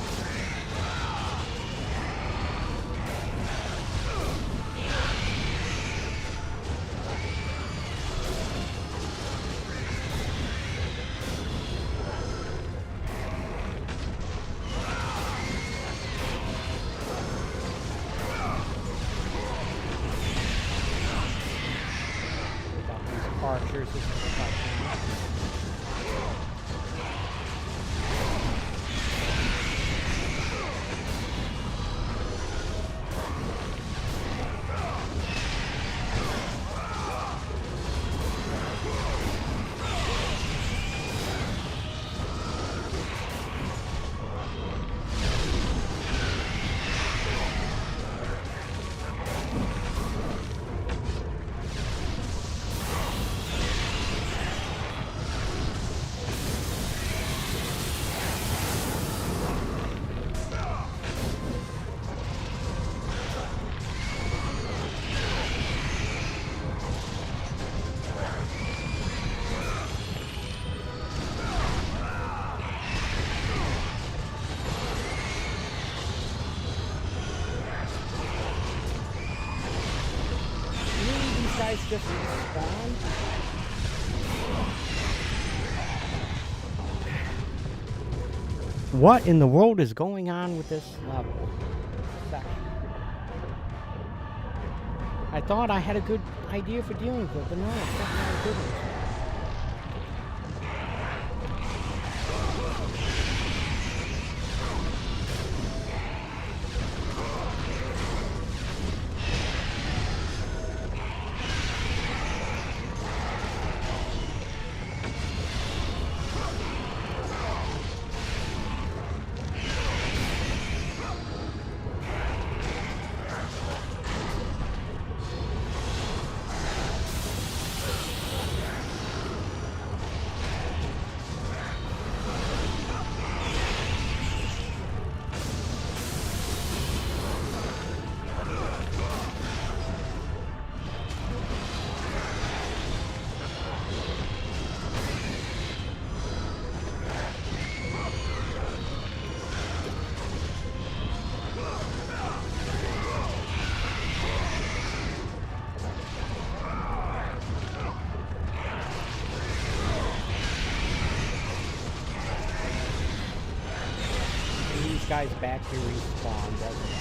Without these archers, this is about guys just respawn? What in the world is going on with this level? I thought I had a good idea for dealing with it, but no, it's not a good one. Guys back here respawn, doesn't it?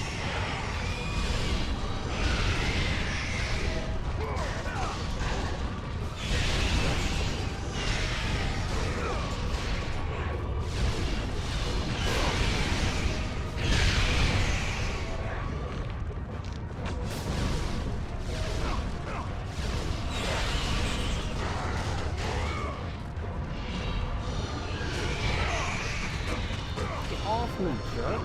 Get off me, jerk.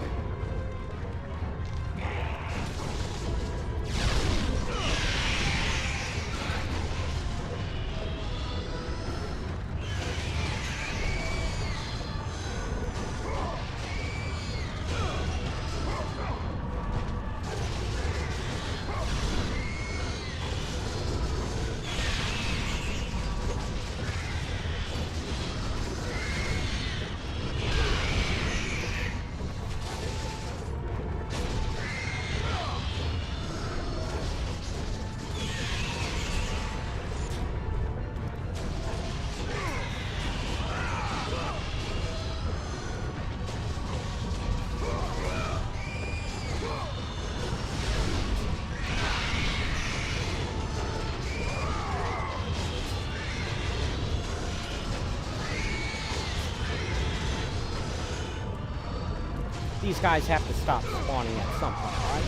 these guys have to stop spawning at some point, right?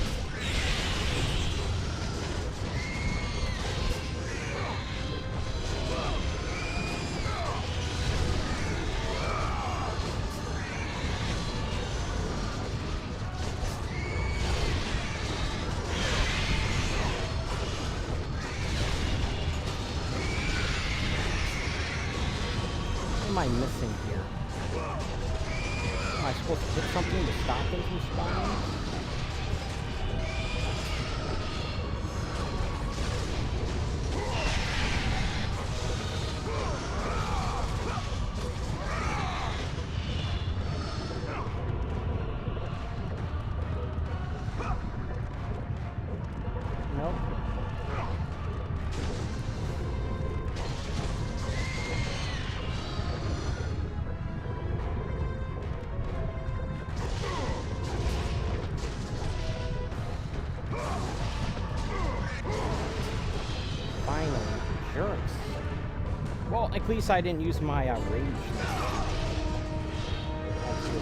What am I missing here? Am I supposed to hit something to stop them from spawning? Nope. Finally, insurance. Well, at least I didn't use my rage. That's good.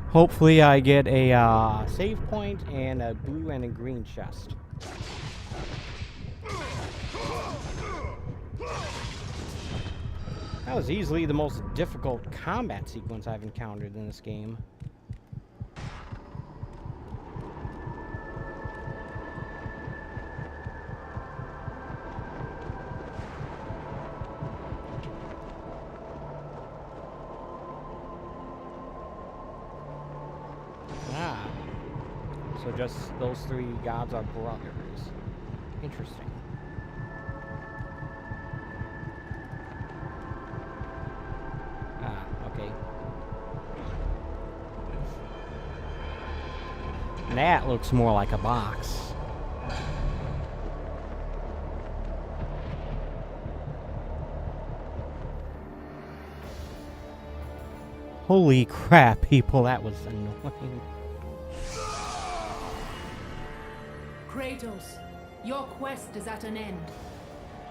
Hopefully I get a save point and a blue and a green chest. That was easily the most difficult combat sequence I've encountered in this game. Ah. So just those three gods are brothers. Interesting. Okay. That looks more like a box. Holy crap, people, that was annoying. Kratos, your quest is at an end.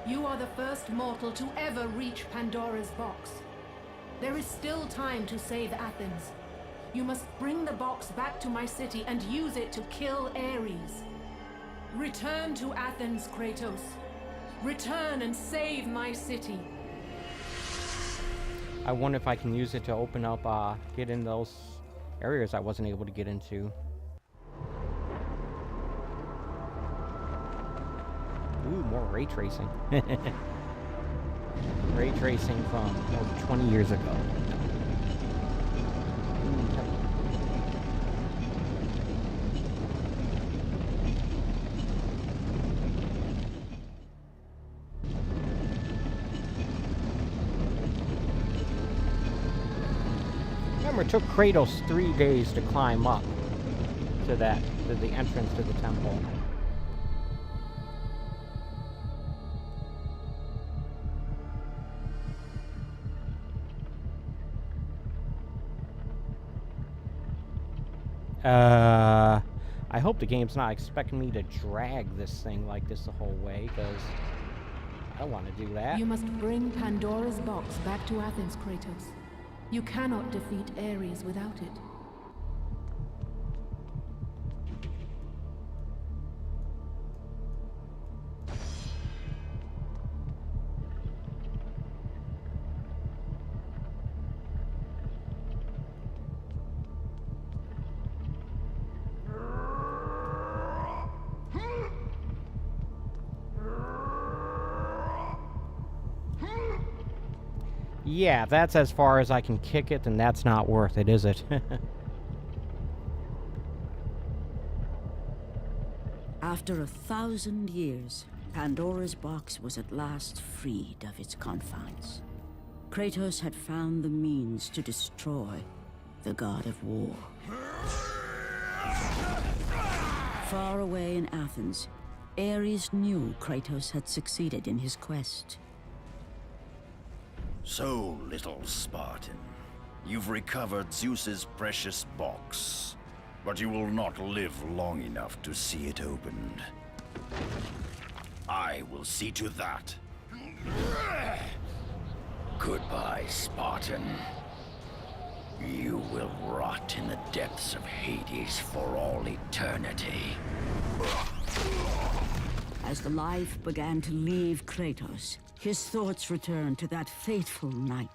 You are the first mortal to ever reach Pandora's box. There is still time to save Athens. You must bring the box back to my city and use it to kill Ares. Return to Athens, Kratos. Return and save my city. I wonder if I can use it to open up, get in those areas I wasn't able to get into. Ooh, more ray tracing. Ray tracing from over 20 years ago. Remember, it took Kratos 3 days to climb up to the entrance to the temple. I hope the game's not expecting me to drag this thing like this the whole way, because I don't want to do that. You must bring Pandora's box back to Athens, Kratos. You cannot defeat Ares without it. Yeah, if that's as far as I can kick it, then that's not worth it, is it? After 1,000 years, Pandora's box was at last freed of its confines. Kratos had found the means to destroy the god of war. Far away in Athens, Ares knew Kratos had succeeded in his quest. So, little Spartan, you've recovered Zeus's precious box. but you will not live long enough to see it opened. I will see to that. Goodbye, Spartan. You will rot in the depths of Hades for all eternity. As the life began to leave Kratos, his thoughts returned to that fateful night.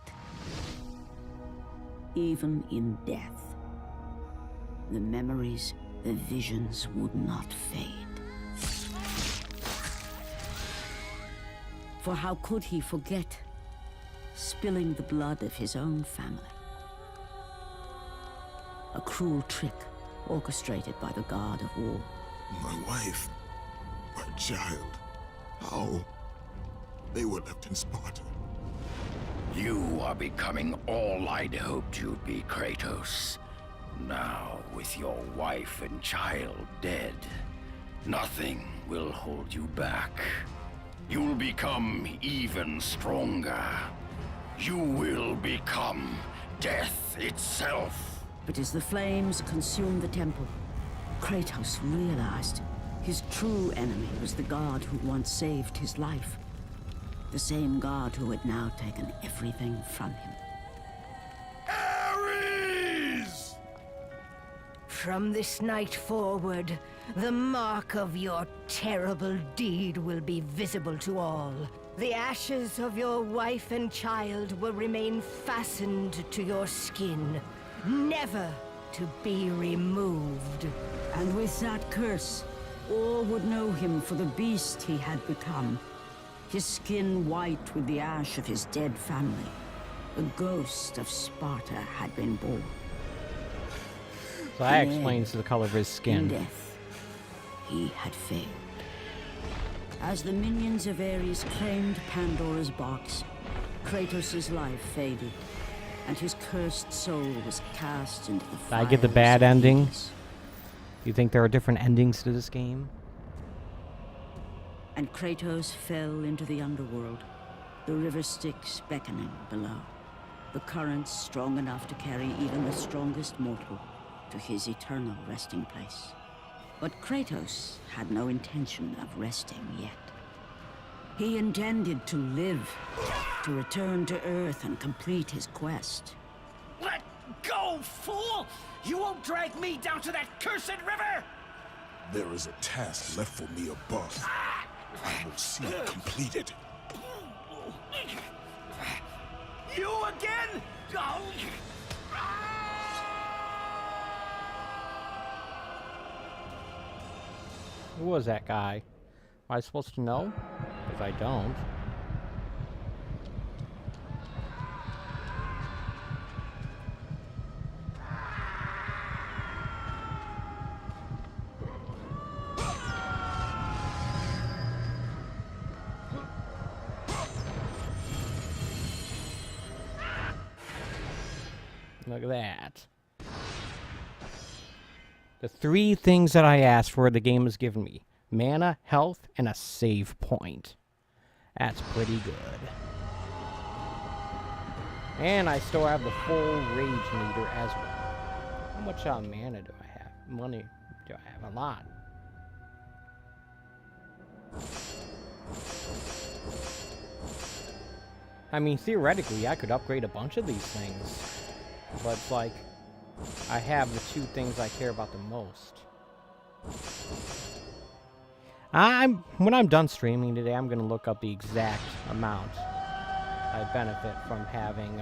Even in death, the memories, the visions would not fade. For how could he forget spilling the blood of his own family? A cruel trick orchestrated by the god of war. My wife, my child, how? They were left in Sparta. You are becoming all I'd hoped you'd be, Kratos. Now, with your wife and child dead, nothing will hold you back. You'll become even stronger. You will become death itself. But as the flames consumed the temple, Kratos realized his true enemy was the god who once saved his life. The same god who had now taken everything from him. Ares! From this night forward, the mark of your terrible deed will be visible to all. The ashes of your wife and child will remain fastened to your skin, never to be removed. And with that curse, all would know him for the beast he had become. His skin white with the ash of his dead family. The ghost of Sparta had been born. So that explains the color of his In skin. death, he had failed. As the minions of Ares claimed Pandora's box, Kratos' life faded, and his cursed soul was cast into the fires I get the bad of ending? Hades. You think there are different endings to this game? And Kratos fell into the underworld, the river Styx beckoning below, the currents strong enough to carry even the strongest mortal to his eternal resting place. But Kratos had no intention of resting yet. He intended to live, to return to Earth and complete his quest. Let go, fool! You won't drag me down to that cursed river! There is a task left for me above. I will see it completed. You again? Oh. Who was that guy? Am I supposed to know? Because I don't. Look at that. The 3 things that I asked for, the game has given me. Mana, health, and a save point. That's pretty good. And I still have the full rage meter as well. How much mana do I have? Money do I have? A lot. I mean, theoretically, I could upgrade a bunch of these things. But it's like, I have the 2 things I care about the most. When I'm done streaming today, I'm gonna look up the exact amount I benefit from having.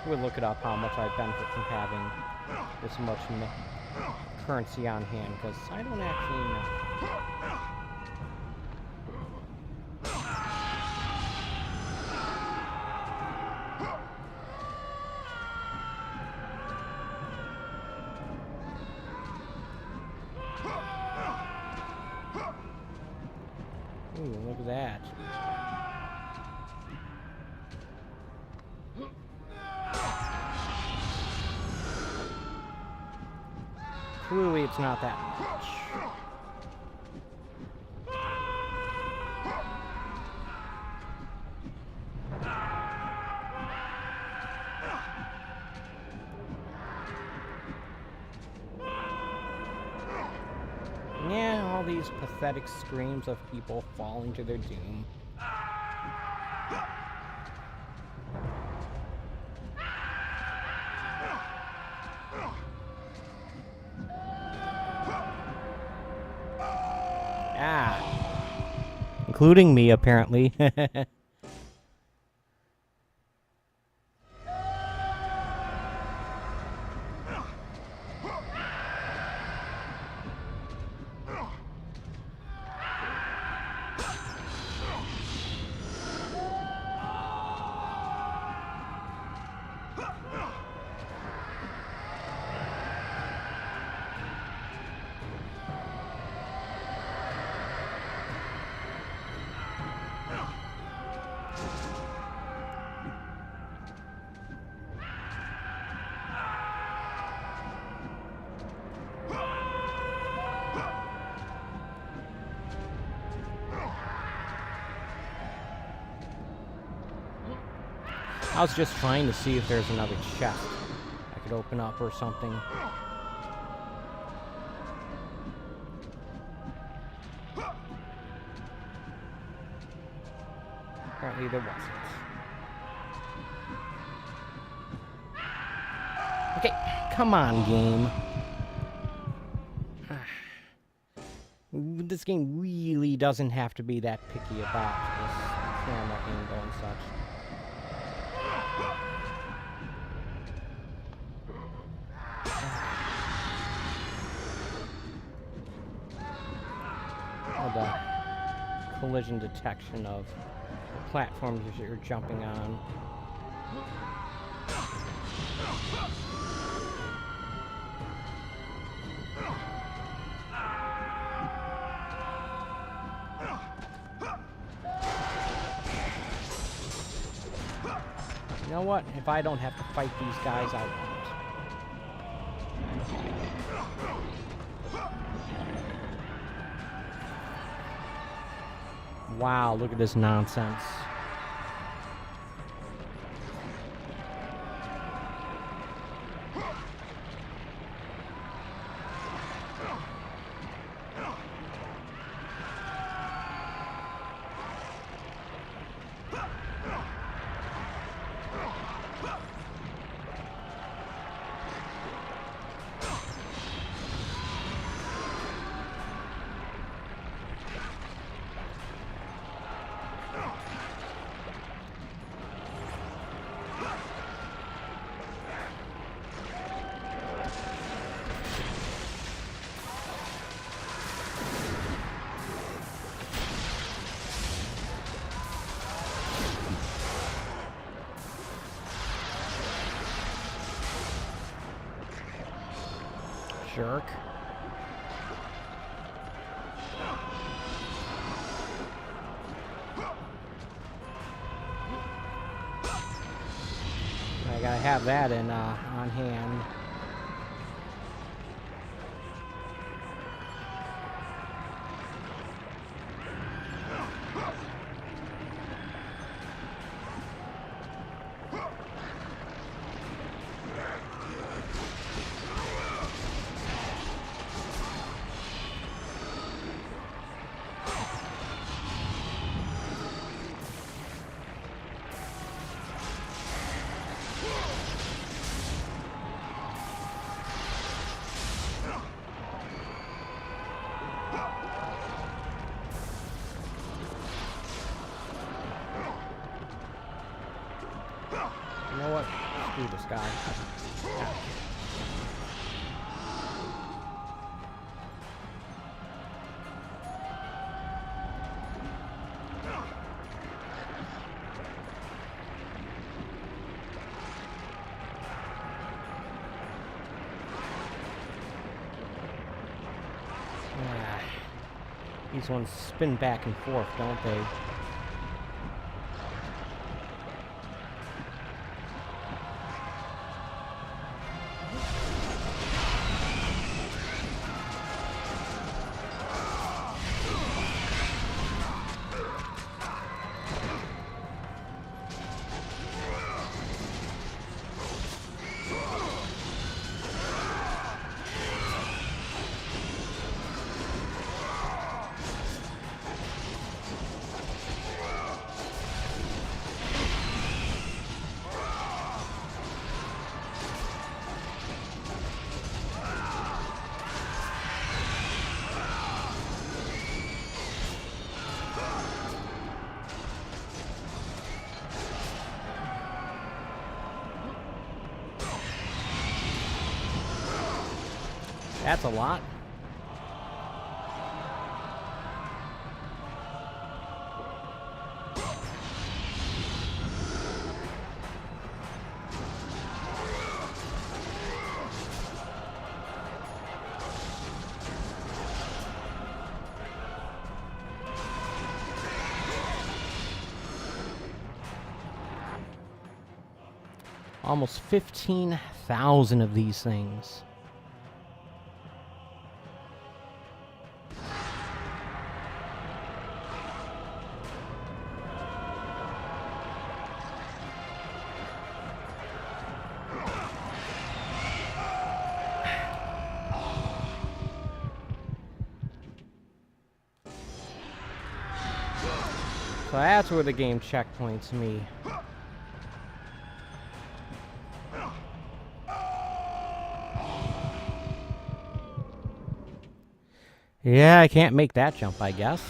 We'll look it up how much I benefit from having this much currency on hand, because I don't actually know. Ooh, look at that. Clearly, it's not that much. Yeah, all these pathetic screams of people falling to their doom. Ah. Including me, apparently. I was just trying to see if there's another chest I could open up or something. Apparently there wasn't. Okay, come on, game. This game really doesn't have to be that picky about this camera angle and such. The collision detection of the platforms that you're jumping on. You know what? If I don't have to fight these guys, I won't. Wow, look at this nonsense. Jerk. I gotta have that in on hand. You know what? Screw this guy. These ones spin back and forth, don't they? That's a lot. Almost 15,000 of these things. So that's where the game checkpoints me. Yeah, I can't make that jump, I guess.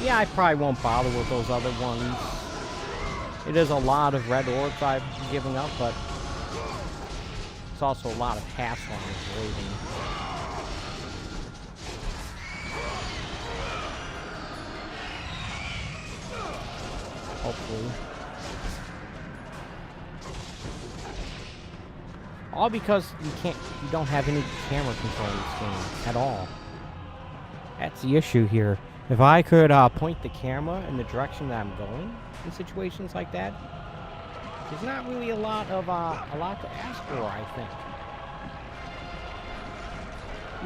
Yeah, I probably won't bother with those other ones. It is a lot of red orbs I'm giving up, but it's also a lot of hassle on this rating. Hopefully. All because you don't have any camera control in this game at all. That's the issue here. If I could point the camera in the direction that I'm going in situations like that, there's not really a lot to ask for, I think.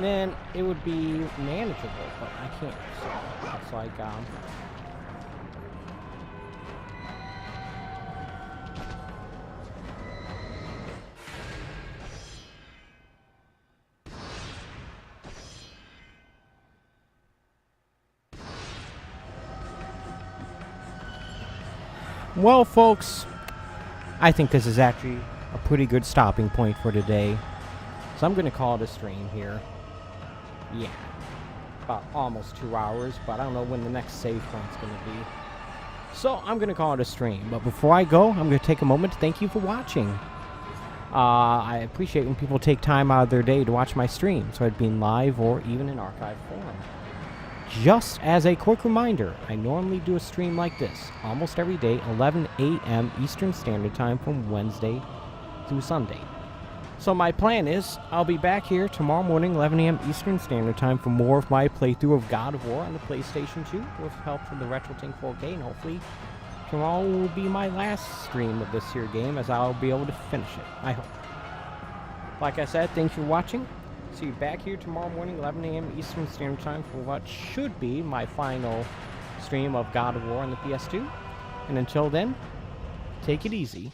Then it would be manageable, but I can't. So it's like well, folks, I think this is actually a pretty good stopping point for today. So I'm going to call it a stream here. Yeah, about almost 2 hours, but I don't know when the next save point's going to be. So I'm going to call it a stream. But before I go, I'm going to take a moment to thank you for watching. I appreciate when people take time out of their day to watch my streams, whether it be in live or even in archive form. Just as a quick reminder, I normally do a stream like this almost every day, 11 a.m. Eastern Standard Time from Wednesday through Sunday. So my plan is I'll be back here tomorrow morning, 11 a.m. Eastern Standard Time for more of my playthrough of God of War on the PlayStation 2 with help from the RetroTink4k, and hopefully tomorrow will be my last stream of this here game as I'll be able to finish it, I hope. Like I said, thanks for watching. See you back here tomorrow morning, 11 a.m. Eastern Standard Time for what should be my final stream of God of War on the PS2. And until then, take it easy.